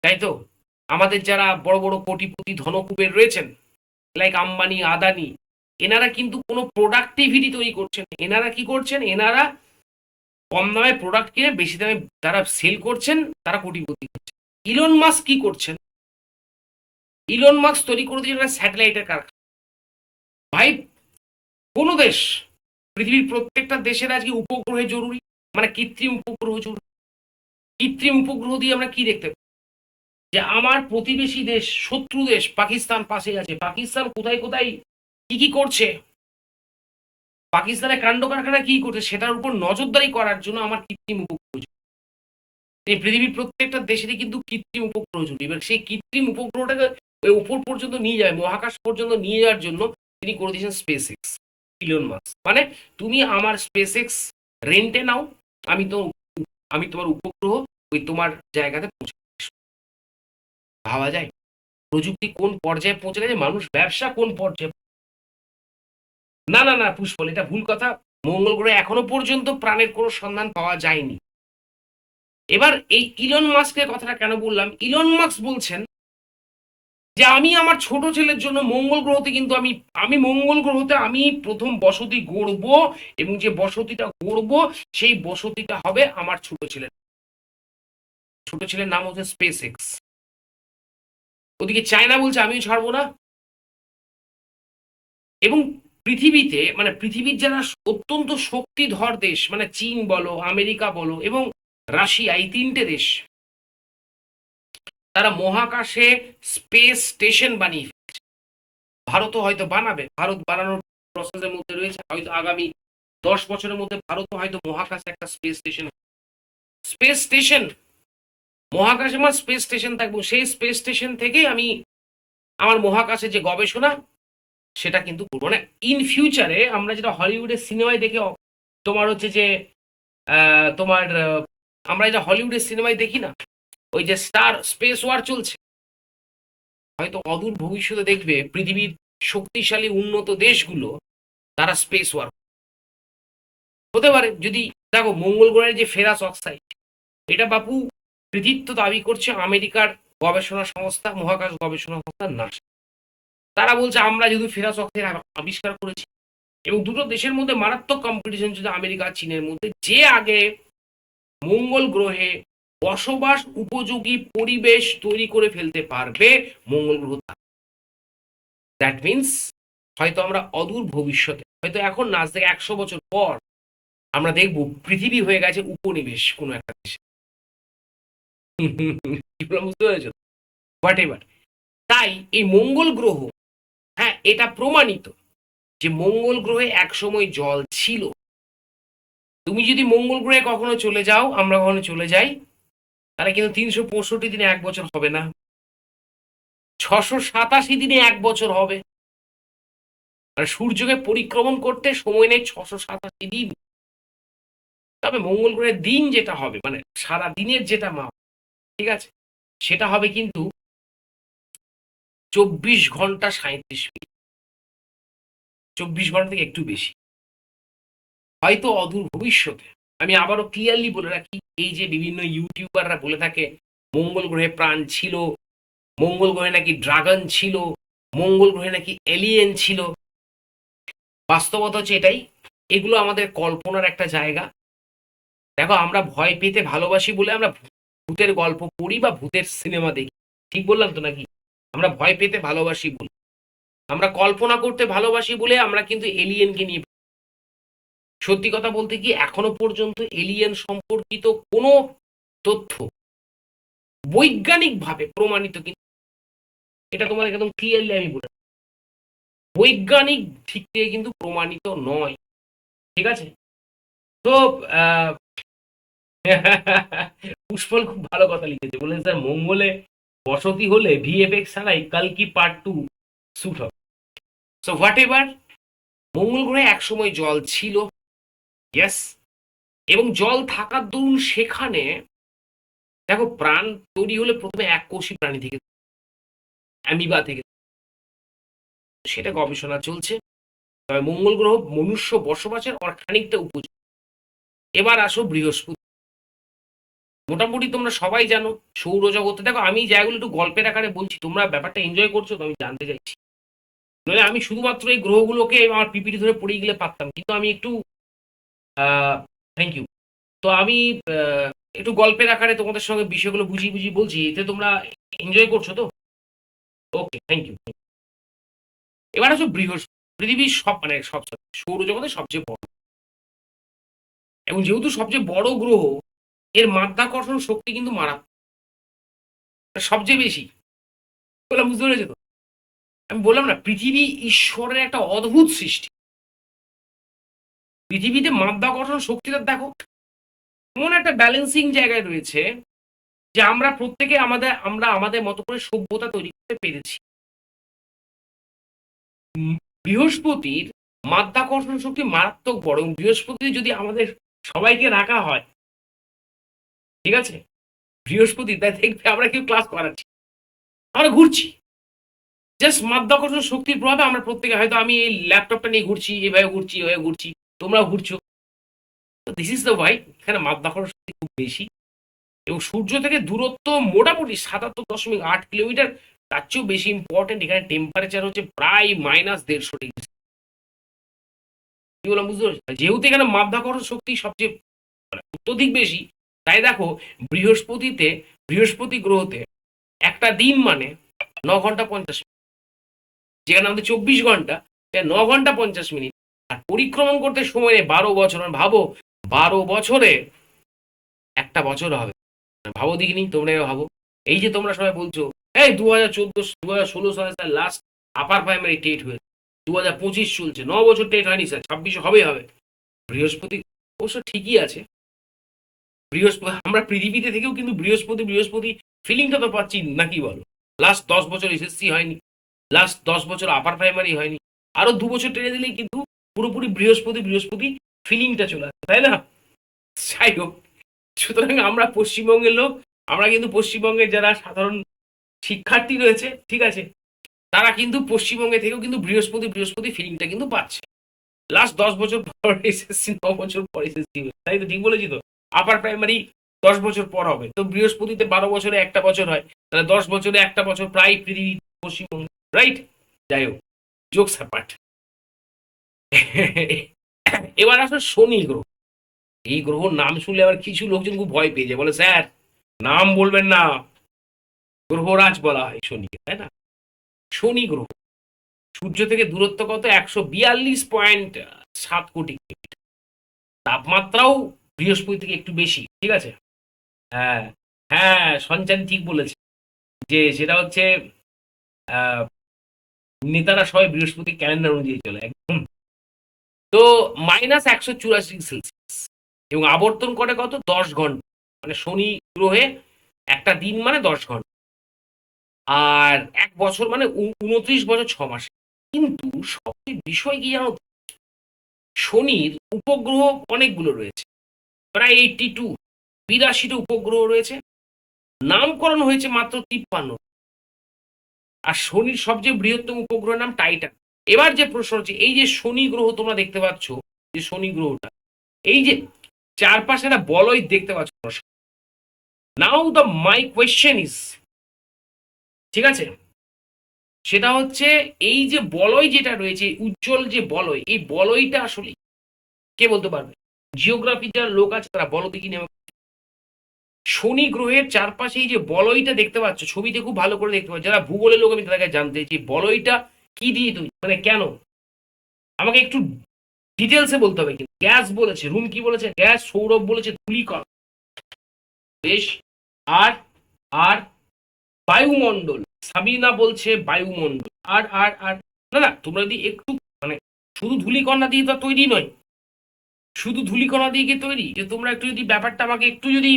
তাই তো? আমাদের যারা বড় বড় কোটিপতি ধনকুবের রয়েছেন, লাইক আম্বানি, আদানি, এনারা কিন্তু কোনো প্রোডাক্টিভিটি তৈরি করছেন। এনারা কি করছেন? এনারা কম দামে প্রোডাক্ট কিনে বেশি দামে তারা সেল করছেন, তারা কোটিপতি হচ্ছেন। ইলন মাস্ক কি করছেন? ইলন মাস্ক তৈরি করে দিয়েছেন স্যাটেলাইটের কারখানা। ভাই, কোনো দেশ, পৃথিবীর প্রত্যেকটা দেশের আজকে উপগ্রহে জরুরি, মানে কৃত্রিম উপগ্রহ জরুরি। কৃত্রিম উপগ্রহ দিয়ে আমরা কি দেখতে পাই? যে আমার প্রতিবেশী দেশ, শত্রু দেশ পাকিস্তান পাশে আছে, পাকিস্তান কোথায় কোথায় কি কি করছে, পাকিস্তানের কাণ্ড কারখানা কি করছে, সেটার উপর নজরদারি করার জন্য আমার কৃত্রিম উপগ্রহ জরুরি। এই পৃথিবীর প্রত্যেকটা দেশেরই কিন্তু কৃত্রিম উপগ্রহ জরুরি। এবার সেই কৃত্রিম উপগ্রহটাকে ওই উপর পর্যন্ত নিয়ে যাবে, মহাকাশ পর্যন্ত নিয়ে যাওয়ার জন্য তিনি করে দিয়েছেন স্পেস এক্স, ইলন মাস্ক। মানে তুমি আমার স্পেস এক্স রেন্টে নাও, আমি তো, আমি তোমার উপগ্রহ ওই তোমার জায়গাতে পৌঁছে। ভাবা যায় প্রযুক্তি কোন পর্যায়ে পৌঁছে গেছে, মানুষ ব্যবসা কোন পর্যায়ে। না না না পুষ্পল, এটা ভুল কথা। মঙ্গল গ্রহে এখনো পর্যন্ত প্রাণের কোনো সন্ধান পাওয়া যায়নি। এবার এই ইলন মাস্কের কথাটা কেন বললাম, ইলন মাস্ক বলছেন যে আমি আমার ছোট ছেলের জন্য মঙ্গল গ্রহতে, কিন্তু আমি আমি মঙ্গল গ্রহতে আমি প্রথম বসতি গড়ব, এবং যে বসতিটা গড়ব সেই বসতিটা হবে আমার ছোট ছেলের। ছোট ছেলের নাম হচ্ছে স্পেস এক্স। ওদিকে চায়না বলছে আমিও ছাড়বো না। এবং পৃথিবীতে, মানে পৃথিবীর যারা অত্যন্ত শক্তিধর দেশ, মানে চীন বলো, আমেরিকা বলো এবং রাশিয়া, এই তিনটে দেশ, তারা মহাকাশে স্পেস স্টেশন বানিয়ে ফেলছে। ভারতও হয়তো বানাবে, ভারত বানানোর প্রসেসের মধ্যে রয়েছে, হয়তো আগামী 10 বছরের মধ্যে ভারতও হয়তো মহাকাশে একটা স্পেস স্টেশন, স্পেস স্টেশন, মহাকাশে আমার স্পেস স্টেশন থাকবো। সেই স্পেস স্টেশন থেকে আমি আমার মহাকাশে যে গবেষণা সেটা কিন্তু করবো। মানে ইন ফিউচারে আমরা যেটা হলিউডের সিনেমায় দেখে তোমার হচ্ছে যে তোমার আমরা যেটা হলিউডের সিনেমায় দেখি না, ওই যে স্টার স্পেস ওয়ার চলছে, হয়তো অদূর ভবিষ্যতে দেখবে পৃথিবীর শক্তিশালী উন্নত দেশগুলো তারা স্পেস ওয়ার হতে পারে। যদি দেখো মঙ্গল গ্রহের যে ফেরাস অক্সাইড, এটা বাপু কৃতিত্ব দাবি করছে আমেরিকার গবেষণা সংস্থা, মহাকাশ গবেষণা সংস্থা নাসা। তারা বলছে আমরা যদি ফেরাস অক্সাইড আবিষ্কার করেছি। এবং দুটো দেশের মধ্যে মারাত্মক কম্পিটিশন যদি আমেরিকা আর চীনের মধ্যে, যে আগে মঙ্গল গ্রহে বসবাস উপযোগী পরিবেশ তৈরি করে ফেলতে পারবে মঙ্গল গ্রহ। দ্যাট মিনস হয়তো আমরা অদূর ভবিষ্যতে, হয়তো এখন না, আজ থেকে 100 বছর পর আমরা দেখব পৃথিবী হয়ে গেছে উপনিবেশ কোনো একটা দেশে। বুঝতে পেরেছো? What ever. তাই এই মঙ্গল গ্রহ, হ্যাঁ, এটা প্রমাণিত যে মঙ্গল গ্রহে একসময় জল ছিল। তুমি যদি মঙ্গল গ্রহে কখনো চলে যাও, আমরা কখনো চলে যাই, তাহলে কিন্তু 365 দিনে 1 বছর হবে না, 687 দিনে 1 বছর হবে। মানে সূর্যকে পরিক্রমণ করতে সময় নেই 687 দিন। তবে মঙ্গল গ্রহের দিন যেটা হবে, মানে সারা দিনের যেটা মাপ, ঠিক আছে, সেটা হবে কিন্তু 24 ঘন্টা 37 মিনিট, 24 ঘন্টা থেকে একটু বেশি। হয়তো অদূর ভবিষ্যতে, আমি আবারও ক্লিয়ারলি বলে রাখি, এই যে বিভিন্ন ইউটিউবাররা বলে থাকে মঙ্গল গ্রহে প্রাণ ছিল, মঙ্গল গ্রহে নাকি ড্রাগন ছিল, মঙ্গল গ্রহে নাকি এলিয়েন ছিল, বাস্তবতা হচ্ছে এটাই, এগুলো আমাদের কল্পনার একটা জায়গা। দেখো, আমরা ভয় পেতে ভালোবাসি বলে আমরা ভূতের গল্প পড়ি বা ভূতের সিনেমা দেখি, ঠিক বললাম তো নাকি? আমরা ভয় পেতে ভালোবাসি বলে, আমরা কল্পনা করতে ভালোবাসি বলে আমরা কিন্তু এলিয়েনকে নিয়ে, সত্যি কথা বলতে কি এখনো পর্যন্ত এলিয়েন সম্পর্কিত কোনো তথ্য বৈজ্ঞানিকভাবে প্রমাণিত কিন্তু, এটা তোমাদের একদম ক্লিয়ারলি আমি বলে, বৈজ্ঞানিক দিক থেকে কিন্তু প্রমাণিত নয়, ঠিক আছে? তো আহ, পুষ্পল খুব ভালো কথা লিখেছে, বলে স্যার মঙ্গলে বসতি হলে ভিএফএক্স ছাড়াই কালকি পার্ট 2 শুট হবে। সো হোয়াট এভার, মঙ্গল গ্রহে একসময় জল ছিল, ইয়েস, এবং জল থাকার দরুন সেখানে দেখো প্রাণ তৈরি হলে প্রথমে এককোষী প্রাণী থেকে, অ্যামিবা থেকে, সেটা গবেষণা চলছে। তবে মঙ্গল গ্রহ মনুষ্য বসবাসের আর খানিকটা উপযোগী। এবার আসো বৃহস্পতি। মোটামুটি তোমরা সবাই জানো সৌরজগতে, দেখো আমি জায়গাগুলো একটু গল্পের আকারে বলছি, তোমরা ব্যাপারটা এনজয় করছো তো আমি জানতে চাইছি। নইলে আমি শুধুমাত্র এই গ্রহগুলোকে আমার পিপিটি ধরে পড়ে গেলে পারতাম, কিন্তু আমি একটু থ্যাংক ইউ। তো আমি আহ, একটু গল্পের আকারে তোমাদের সঙ্গে বিষয়গুলো বুঝিয়ে বুঝিয়ে বলছি, এতে তোমরা এনজয় করছো তো? ওকে, থ্যাংক ইউ। এবার আসো বৃহস্পতি, পৃথিবীর সব মানে সব সৌরজগতের সবচেয়ে বড়, এবং যেহেতু সবচেয়ে বড় গ্রহ, এর মাধ্যাকর্ষণ শক্তি কিন্তু মারাত্মক, সবচেয়ে বেশি। বললাম, বুঝতে পেরেছো তো? আমি বললাম না, পৃথিবী ঈশ্বরের একটা অদ্ভুত সৃষ্টি। পৃথিবীতে মাধ্যাকর্ষণ শক্তিটা দেখো এমন একটা ব্যালেন্সিং জায়গায় রয়েছে যে আমরা প্রত্যেকে আমরা আমাদের মতো করে সভ্যতা তৈরি করতে পেরেছি। বৃহস্পতির মাধ্যাকর্ষণ শক্তি মারাত্মক বড়, এবং বৃহস্পতি যদি আমাদের সবাইকে রাখা হয়, ঠিক আছে, বৃহস্পতি তাই দেখবে আমরা কেউ ক্লাস করাচ্ছি, আমরা ঘুরছি, জাস্ট মাধ্যাকর্ষণ শক্তির প্রভাবে আমরা প্রত্যেকে, হয়তো আমি এই ল্যাপটপটা নিয়ে ঘুরছি, এভাবে ঘুরছি, এভাবে ঘুরছি, তোমরাও ঘুরছো। তো দিস ইজ দ্য ওয়াই, এখানে মাধ্যাকর্ষণ শক্তি খুব বেশি, এবং সূর্য থেকে দূরত্ব মোটামুটি 77.8 কিলোমিটার। তার চেয়েও বেশি ইম্পর্টেন্ট, এখানে টেম্পারেচার হচ্ছে প্রায় -150 ডিগ্রি। কি বললাম, বুঝতে পারছি? যেহেতু এখানে মাধ্যাকর্ষণ শক্তি সবচেয়ে মানে অত্যধিক বেশি, তাই দেখো বৃহস্পতি গ্রহতে একটা দিন মানে 9 ঘন্টা 50 মিনিট, যেখানে আমাদের 24 ঘন্টা, 9 ঘন্টা 50 মিনিট। আর পরিক্রমণ করতে সময় নেই 12 বছর। মানে ভাবো, 12 বছরে একটা বছর হবে, ভাবো দেখিনি, তোমরা ভাবো। এই যে তোমরা সবাই বলছো এই 2016 সালে sir last upper primary TET হয়েছে, 2025 চলছে, 9 বছর টেট হয়নি স্যার, 26 হবে হবে। বৃহস্পতি অবশ্য ঠিকই আছে, বৃহস্পতি আমরা পৃথিবীতে থেকেও কিন্তু বৃহস্পতি বৃহস্পতি ফিলিংটা তো পাচ্ছি নাকি বলো? লাস্ট 10 বছর এসএসসি হয়নি, লাস্ট 10 বছর আপার প্রাইমারি হয়নি, আরো 2 বছর টেনে দিলেই কিন্তু পুরোপুরি বৃহস্পতি বৃহস্পতি ফিলিংটা চলে আসে, তাই না? যাই হোক, সুতরাং আমরা পশ্চিমবঙ্গের লোক, আমরা কিন্তু পশ্চিমবঙ্গের যারা সাধারণ শিক্ষার্থী রয়েছে, ঠিক আছে, তারা কিন্তু পশ্চিমবঙ্গে থেকেও কিন্তু বৃহস্পতি বৃহস্পতি ফিলিংটা কিন্তু পাচ্ছে। লাস্ট 10 বছর পর এসএসসি, 9 বছর পর এসএসসি, তাই তো ঠিক বলেছি তো? আপার প্রাইমারি 10 বছর পর হবে, তো বৃহস্পতিতে 12 বছরে একটা বছর হয়, তাহলে 10 বছরে একটা বছর প্রায় পৃথিবী পশ্চিমবঙ্গ, রাইট? যাই হোক, জোকস অ্যাপার্ট। এবার আসলে শনি গ্রহ। এই গ্রহর নাম শুনলে আবার কিছু লোকজন খুব ভয় পেয়ে যায়, বলে স্যার নাম বলবেন না, গ্রহরাজ বলা হয় শনিকে, তাই না? শনি গ্রহ সূর্য থেকে দূরত্ব কত? 142.7 কোটি কিলোমিটার। তাপমাত্রাও বৃহস্পতি থেকে একটু বেশি, ঠিক আছে। হ্যাঁ, হ্যাঁ, সঞ্চারী ঠিক বলেছে, যে সেটা হচ্ছে আহ, নেতারা সবাই বৃহস্পতি ক্যালেন্ডার অনুযায়ী চলে একদম। তো -184°C এবং আবর্তন করে কত 10 ঘন্টা, মানে শনি গ্রহে একটা দিন মানে 10 ঘন্টা, আর 1 বছর মানে 29 বছর 6 মাস। কিন্তু সবচেয়ে বিষয় কি জানো, শনির উপগ্রহ অনেকগুলো রয়েছে, প্রায় 82, 82টা উপগ্রহ রয়েছে, নামকরণ হয়েছে মাত্র 53। আর শনির সবচেয়ে বৃহত্তম উপগ্রহের নাম টাইটান। এবার যে প্রশ্ন হচ্ছে, এই যে শনি গ্রহ তোমরা দেখতে পাচ্ছ, যে শনি গ্রহটা, এই যে চারপাশে একটা বলয় দেখতে পাচ্ছ, নাও দ্য মাই কোয়েশ্চেন ইজ, ঠিক আছে, সেটা হচ্ছে এই যে বলয় যেটা রয়েছে, উজ্জ্বল যে বলয়, এই বলয়টা আসলে কে বলতে পারবে? জিওগ্রাফি যারা লোক আছে তারা বলো দেখি নেমে। শনি গ্রহের চারপাশে এই যে বলয়টা দেখতে পাচ্ছ, ছবিতে খুব ভালো করে দেখতে পাচ্ছ, যারা ভূগোলের লোক আমি তাদেরকে জানতে চাই বলয়টা কি দিয়ে তৈরি, মানে কেন, আমাকে একটু ডিটেলসে বলতে হবে। কিন্তু গ্যাস বলেছে, রুম কি বলেছে, গ্যাস, সৌরভ বলেছে ধূলিকণা, বেশ, আর আর বায়ুমণ্ডল, সাবিনা বলছে বায়ুমণ্ডল, আর না না, তোমরা যদি একটু, মানে শুধু ধূলিকণা দিয়ে তো তৈরি নয়, শুধু ধূলিকণা দিয়ে কি তৈরি, যে তোমরা একটু যদি ব্যাপারটা আমাকে একটু যদি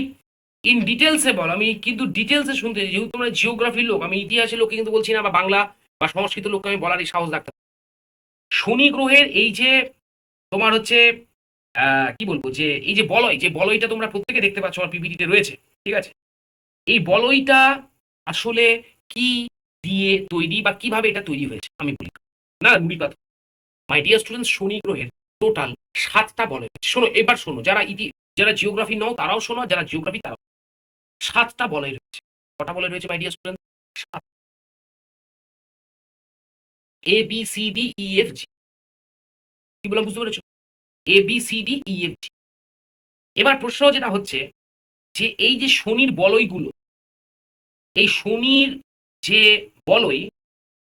ইন ডিটেলসে বলো, আমি কিন্তু ডিটেলসে শুনতে চাই, যেহেতু তোমরা জিওগ্রাফির লোক, আমি ইতিহাসের লোককে কিন্তু বলছি না, বা বাংলা বা সংস্কৃত লোককে আমি বলারই সাহস রাখতে। শনি গ্রহের এই যে তোমার হচ্ছে কি বলবো, যে এই যে বলয়, যে বলয়টা তোমরা প্রত্যেকে দেখতে পাচ্ছ আমার পিপিটিতে রয়েছে, ঠিক আছে, এই বলয়টা আসলে কি দিয়ে তৈরি বা কিভাবে এটা তৈরি হয়েছে আমি বলি। না নুড়ি পাথর। মাই ডিয়ার স্টুডেন্টস, শনি গ্রহের টোটাল 7টা বলয় রয়েছে। শোনো, এবার শোনো, যারা জিওগ্রাফি নাও তারাও শোনো, যারা জিওগ্রাফি তারাও, 7টা বলয় রয়েছে। কটা বলয় রয়েছে মাই ডিয়ার স্টুডেন্ট? ABCDEFG। কি বললাম বুঝতে পেরেছো? ABCDEFG। এবার প্রশ্ন যেটা হচ্ছে, যে এই যে শনির বলয়গুলো, এই শনির যে বলয়,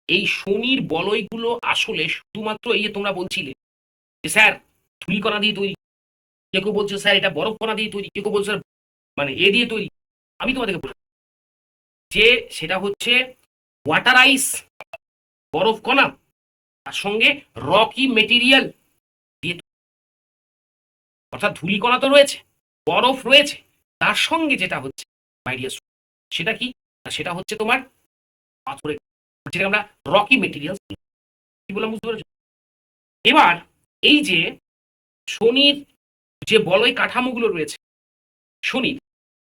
এই শনির বলয়গুলো আসলে শুধুমাত্র এই যে তোমরা বলছিলে যে স্যার ধূলিকণা দিয়ে তৈরি, কেউ কেউ বলছো স্যার এটা বরফ কণা দিয়ে তৈরি, কেউ কেউ বলছো মানে এ দিয়ে তৈরি, আমি তোমাদেরকে বলি যে সেটা হচ্ছে ওয়াটার আইস, বরফ কণা, তার সঙ্গে রকি মেটেরিয়াল দিয়ে, অর্থাৎ ধূলিকণা তো রয়েছে, বরফ রয়েছে, তার সঙ্গে যেটা হচ্ছে মাই ডিয়ার, সেটা কি, সেটা হচ্ছে তোমার পাথরের, যেটা আমরা রকি মেটেরিয়াল, কি বললাম বুঝতে পেরেছো? এবার এই যে শনির যে বলয় কাঠামোগুলো রয়েছে শনির,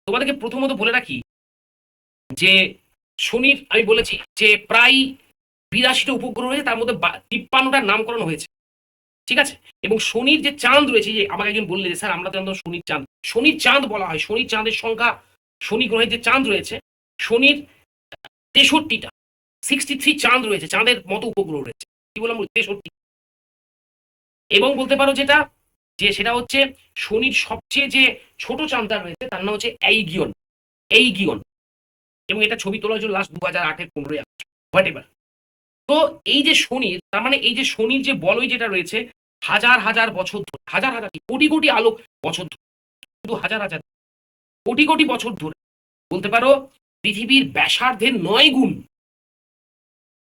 তোমাদেরকে প্রথমত বলে রাখি যে শনির আমি বলেছি যে প্রায় 82টা উপগ্রহ রয়েছে, তার মধ্যে 53টার নামকরণ হয়েছে, ঠিক আছে। এবং শনির যে চাঁদ রয়েছে, যে আমাকে একজন বললে যে স্যার আমরা তো শনির চাঁদ, শনির চাঁদ বলা হয়, শনির চাঁদের সংখ্যা, শনি গ্রহের যে চাঁদ রয়েছে শনির 63টা, 63 চাঁদ রয়েছে, চাঁদের মতো উপগ্রহ রয়েছে, কি বললাম 63। এবং বলতে পারো যেটা, যে সেটা হচ্ছে শনির সবচেয়ে যে ছোট চাঁদটা রয়েছে তার নাম হচ্ছে এইগিয়ন, এইগিয়ন। এবং এটা ছবি তোলা হয়েছিল লাস্ট 2008-এর 15 আগস্ট, হোয়াট এভার। তো এই যে শনির, তার মানে এই যে শনির যে বলয় যেটা রয়েছে, হাজার হাজার বছর ধরে, হাজার হাজার কোটি কোটি আলোক বছর ধরে, শুধু হাজার হাজার কোটি কোটি বছর ধরে, বলতে পারো পৃথিবীর ব্যাসার্ধের 9 গুণ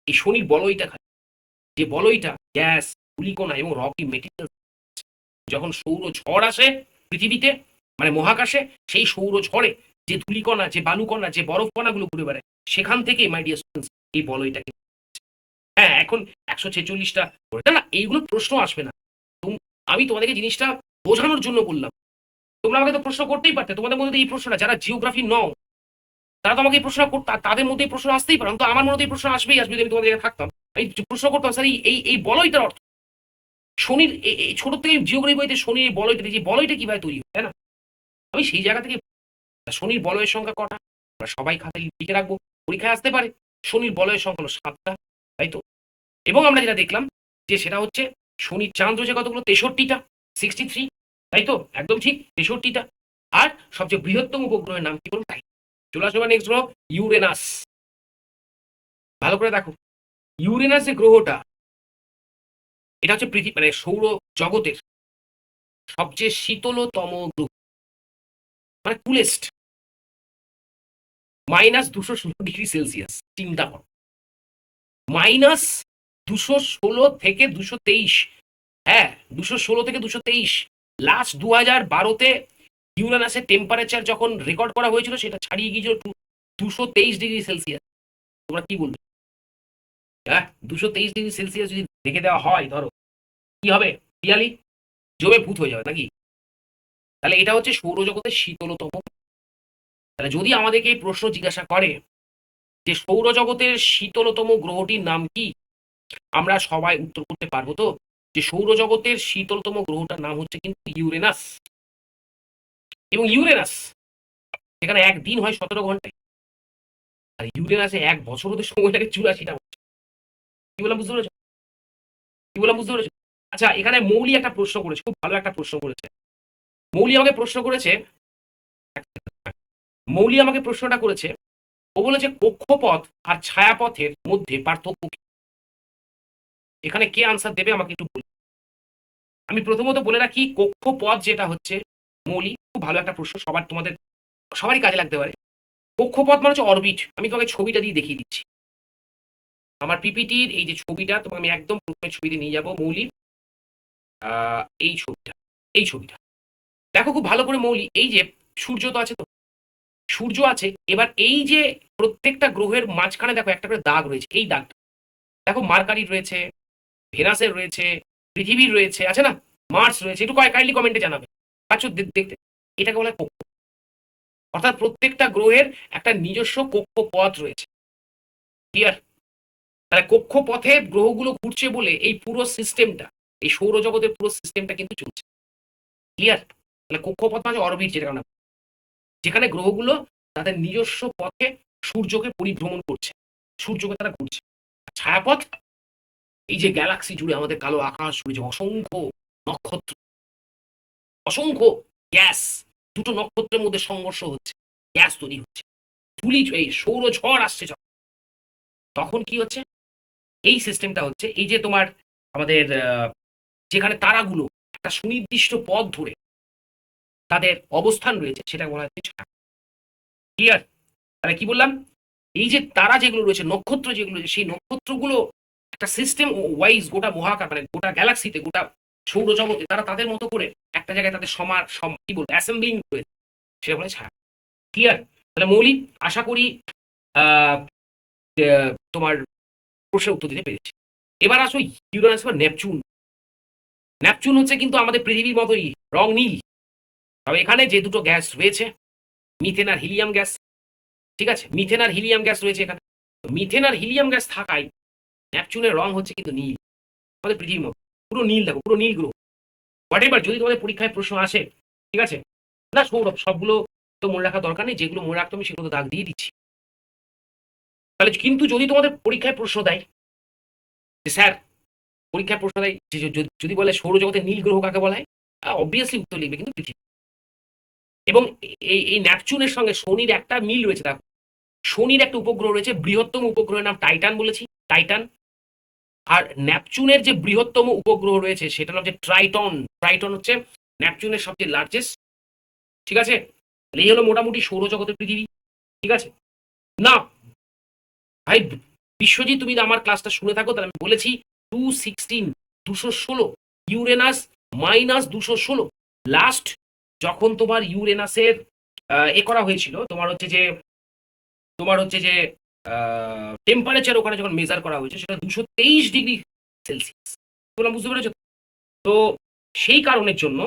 এই শনির বলয়টা খায়, যে বলয়টা গ্যাস, ধূলিকণা এবং রকি মেটেরিয়াল। যখন সৌর ঝড় আসে পৃথিবীতে, মানে মহাকাশে, সেই সৌর ঝড়ে যে ধূলিকণা, যে বালুকণা, যে বরফ কণাগুলো ঘুরে বেড়ায়, সেখান থেকে মাই ডিয়ার স্টুডেন্টস এই বলয়টাকে, হ্যাঁ এখন 146টা, না না এইগুলো প্রশ্ন আসবে না, আমি তোমাদেরকে জিনিসটা বোঝানোর জন্য বললাম। তোমরা আমাকে তো প্রশ্ন করতেই পারতে, তোমাদের মধ্যে এই প্রশ্নটা, যারা জিওগ্রাফি নও তারা তো আমাকে এই প্রশ্ন করতে, তাদের মধ্যে এই প্রশ্ন আসতেই পারে, তো আমার মধ্যে এই প্রশ্ন আসবেই আসবে, যদি আমি তোমাদের জায়গায় থাকতাম এই প্রশ্ন করতাম স্যার এই বলয়টার অর্থ, শনির ছোট থেকে জিওগ্রাফি বইতে শনির বলয়টা, যে বলয়টা কিভাবে তৈরি হয়, তাই না? আমি সেই জায়গা থেকে শনির বলয়ের সংখ্যা কটা আমরা সবাই খাতায় লিখে রাখবো, পরীক্ষায় আসতে পারে। শনির বলয়ের সংখ্যা হলো 7টা, তাই তো। এবং আমরা যেটা দেখলাম যে সেটা হচ্ছে শনির চাঁদ রয়েছে কতগুলো, 63টা, 63, তাই তো একদম ঠিক 63টা। আর সবচেয়ে বৃহত্তম উপগ্রহের নাম কি বলুন, তাই চলে আসবে নেক্সট গ্রহ ইউরেনাস। ভালো করে দেখো, ইউরেনাস যে গ্রহটা, এটা হচ্ছে পৃথিবী মানে সৌর জগতের সবচেয়ে শীতলতম গ্রহ, মানে কুলেস্ট, -216°C, চিন্তা করো। -216 থেকে 223। হ্যাঁ, 216 থেকে 223। লাস্ট 2012-তে ইউরেনাসের টেম্পারেচার যখন রেকর্ড করা হয়েছিল সেটা ছাড়িয়ে গিয়েছিল 223°C। তোমরা কি বলবে? হ্যাঁ, 223°C যদি রেখে দেওয়া হয়, ধরো কি হবে? পিয়ালি জমে ভূত হয়ে যাবে নাকি? তাহলে এটা হচ্ছে সৌরজগতের শীতলতম। তাহলে যদি আমাদেরকে এই প্রশ্ন জিজ্ঞাসা করে যে সৌরজগতের শীতলতম গ্রহটির নাম কি, আমরা সবাই উত্তর করতে পারবো তো যে সৌরজগতের শীতলতম গ্রহটার নাম হচ্ছে কিন্তু ইউরেনাস। এবং ইউরেনাস এখানে একদিন হয় 17 ঘন্টায়, আর ইউরেনাসে 1 বছর হতে সময় লাগে 84টা বছর। কি বললাম বুঝতে পেরেছো? কি বললাম বুঝতে পেরেছো? আচ্ছা, এখানে মৌলি একটা প্রশ্ন করেছে, খুব ভালো একটা প্রশ্ন করেছে। মৌলি আমাকে প্রশ্ন করেছে, মৌলি আমাকে প্রশ্নটা করেছে, ও বলেছে কক্ষপথ আর ছায়াপথের মধ্যে পার্থক্য কি? এখানে কে আনসার দেবে আমাকে একটু বলুন। আমি প্রথমত বলে রাখি, কক্ষপথ যেটা হচ্ছে, মৌলি খুব ভালো একটা প্রশ্ন, তোমাদের সবারই কাজে লাগতে পারে। কক্ষপথ মানে হচ্ছে অরবিট। আমি তোমাকে ছবিটা দিয়ে দেখিয়ে দিচ্ছি। আমার পিপিটির এই যে ছবিটা, তোমাকে আমি একদম প্রথমে ছবিতে নিয়ে যাবো মৌলি। এই ছবিটা, এই ছবিটা দেখো খুব ভালো করে মৌলি। এই যে সূর্য তো আছে, তো সূর্য আছে, এবার এই যে প্রত্যেকটা গ্রহের মাঝখানে দেখো একটা করে দাগ রয়েছে। এই দাগটা দেখো, মার্কারির রয়েছে, ভেনাসের রয়েছে, পৃথিবীর রয়েছে, আছে না, মার্স রয়েছে। একটু কাইন্ডলি কমেন্টে জানাবে, পাচ্ছ দেখতে? এটাকে বলা হয় কক্ষ। অর্থাৎ প্রত্যেকটা গ্রহের একটা নিজস্ব কক্ষপথ রয়েছে। ক্লিয়ার? তাহলে কক্ষপথে গ্রহগুলো ঘুরছে বলে এই পুরো সিস্টেমটা, এই সৌরজগতের পুরো সিস্টেমটা কিন্তু চলছে। ক্লিয়ার? তাহলে কক্ষপথ মানে অরবিট, যেখানে গ্রহগুলো তাদের নিজস্ব পথে সূর্যকে পরিভ্রমণ করছে, সূর্যকে তারা ঘুরছে। ছায়াপথ, এই যে গ্যালাক্সি জুড়ে আমাদের কালো আকাশ জুড়ে যে অসংখ্য নক্ষত্র, অসংখ্য গ্যাস, দুটো নক্ষত্রের মধ্যে সংঘর্ষ হচ্ছে, গ্যাস তৈরি হচ্ছে, ধুলি, এই সৌর ঝড় আসছে যখন, তখন কি হচ্ছে, এই সিস্টেমটা হচ্ছে, এই যে তোমার আমাদের যেখানে তারাগুলো একটা সুনির্দিষ্ট পথ ধরে তাদের অবস্থান রয়েছে, সেটা বলা হচ্ছে ছায়া। ক্লিয়ার? তাহলে কি বললাম, এই যে তারা যেগুলো রয়েছে, নক্ষত্র যেগুলো রয়েছে, সেই নক্ষত্রগুলো একটা সিস্টেম ওয়াইজ গোটা মহাকাশ, মানে গোটা গ্যালাক্সিতে, গোটা সৌরজগতে তারা তাদের মতো করে একটা জায়গায় তাদের কি বলবো, অ্যাসেম্বলিং রয়েছে, সেটা বলে ছায়া। ক্লিয়ার? তাহলে মৌলিক, আশা করি আহ, তোমার প্রশ্নের উত্তর দিতে পেরেছি। এবার আসো ইউরেনাস বা নেপচুন। নেপচুন হচ্ছে কিন্তু আমাদের পৃথিবীর মতোই রং নীল, তবে এখানে যে দুটো গ্যাস রয়েছে, মিথেন আর হিলিয়াম গ্যাস। ঠিক আছে, মিথেন আর হিলিয়াম গ্যাস রয়েছে এখানে। মিথেন আর হিলিয়াম গ্যাস থাকায় নেপচুনের রং হচ্ছে কিন্তু নীল, আমাদের পৃথিবীর মতো পুরো নীল। দেখো পুরো নীল গ্রহ। হোয়াট এভার, যদি তোমাদের পরীক্ষায় প্রশ্ন আসে, ঠিক আছে, না সৌরভ সবগুলো তো মনে রাখার দরকার নেই, যেগুলো মনে রাখতে আমি সেগুলো দাগ দিয়ে দিচ্ছি। তাহলে কিন্তু যদি তোমাদের পরীক্ষায় প্রশ্ন দেয় যে স্যার, পরীক্ষায় প্রশ্ন দেয় যে যদি বলে সৌরজগতের নীল গ্রহ কাকে বলা হয়, অবভিয়াসলি উত্তর লিখবে কিন্তু পৃথিবী। এবং এই ন্যাপচুনের সঙ্গে শনির একটা মিল রয়েছে। দেখো, শনির একটা উপগ্রহ রয়েছে, বৃহত্তম উপগ্রহের নাম টাইটান বলেছি, টাইটান। আর ন্যাপচুনের যে বৃহত্তম উপগ্রহ রয়েছে সেটার নাম হচ্ছে ট্রাইটন। ট্রাইটন হচ্ছে ন্যাপচুনের সবচেয়ে লার্জেস্ট। ঠিক আছে, এই হলো মোটামুটি সৌরজগতের পৃথিবী। ঠিক আছে না ভাই, বিশ্বজিৎ, তুমি আমার ক্লাসটা শুনে থাকো, তাহলে আমি বলেছি 216, 216, ইউরেনাস -216। লাস্ট যখন তোমার ইউরেনাসের এ করা হয়েছিল, তোমার হচ্ছে যে টেম্পারেচার ওখানে যখন মেজার করা হয়েছে, সেটা 223°C। তোমরা বুঝতে পেরেছো? তো সেই কারণের জন্য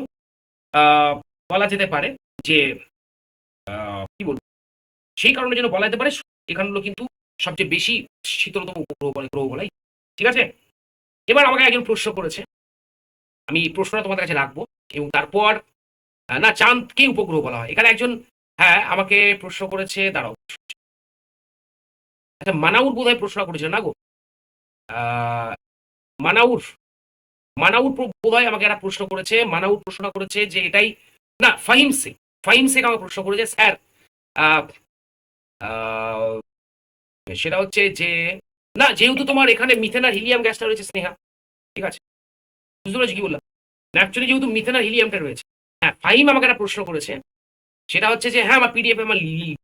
বলা যেতে পারে যে কি বলবো, সেই কারণের জন্য বলা যেতে পারে এখানগুলো কিন্তু সবচেয়ে বেশি শীতলতম উপগ্রহ বলে, গ্রহ বলাই। ঠিক আছে, এবার আমাকে একজন প্রশ্ন করেছে, আমি প্রশ্নটা তোমাদের কাছে রাখবো, এবং তারপর না, চাঁদকে উপগ্রহ বলা হয় এখানে একজন, হ্যাঁ আমাকে প্রশ্ন করেছে, দাঁড়াও, আচ্ছা মানাউর বোধহয় প্রশ্ন করেছে না গো, আহ, মানাউর, মানাউর বোধহয় আমাকে একটা প্রশ্ন করেছে, মানাউর প্রশ্ন করেছে যে এটাই, না ফাহিম শেখ, ফাহিম শেখ আমাকে প্রশ্ন করেছে স্যার, আহ, আহ, সেটা হচ্ছে যে, না যেহেতু তোমার এখানে মিথেন আর হিলিয়াম গ্যাসটা রয়েছে স্নেহা, ঠিক আছে, বুঝতে পেরেছি কি বললাম, অ্যাকচুয়ালি যেহেতু মিথেন আর হিলিয়ামটা রয়েছে। হ্যাঁ, ফাহিম আমাকে একটা প্রশ্ন করেছে, সেটা হচ্ছে যে, হ্যাঁ আমার পিডিএফ আমার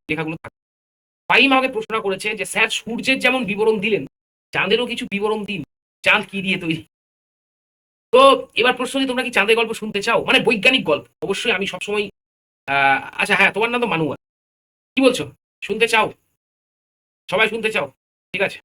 লেখাগুলো থাকে। ফাহিম আমাকে প্রশ্ন করেছে যে স্যার, সূর্যের যেমন বিবরণ দিলেন, চাঁদেরও কিছু বিবরণ দিন, চাঁদ কি দিয়ে তৈরি। তো এবার প্রশ্ন হচ্ছে, তোমরা কি চাঁদের গল্প শুনতে চাও, মানে বৈজ্ঞানিক গল্প? অবশ্যই আমি সবসময় আচ্ছা হ্যাঁ, তোমার নাম তো মানুয়া, কি বলছো, শুনতে চাও? সবাই শুনতে চাও? ঠিক আছে।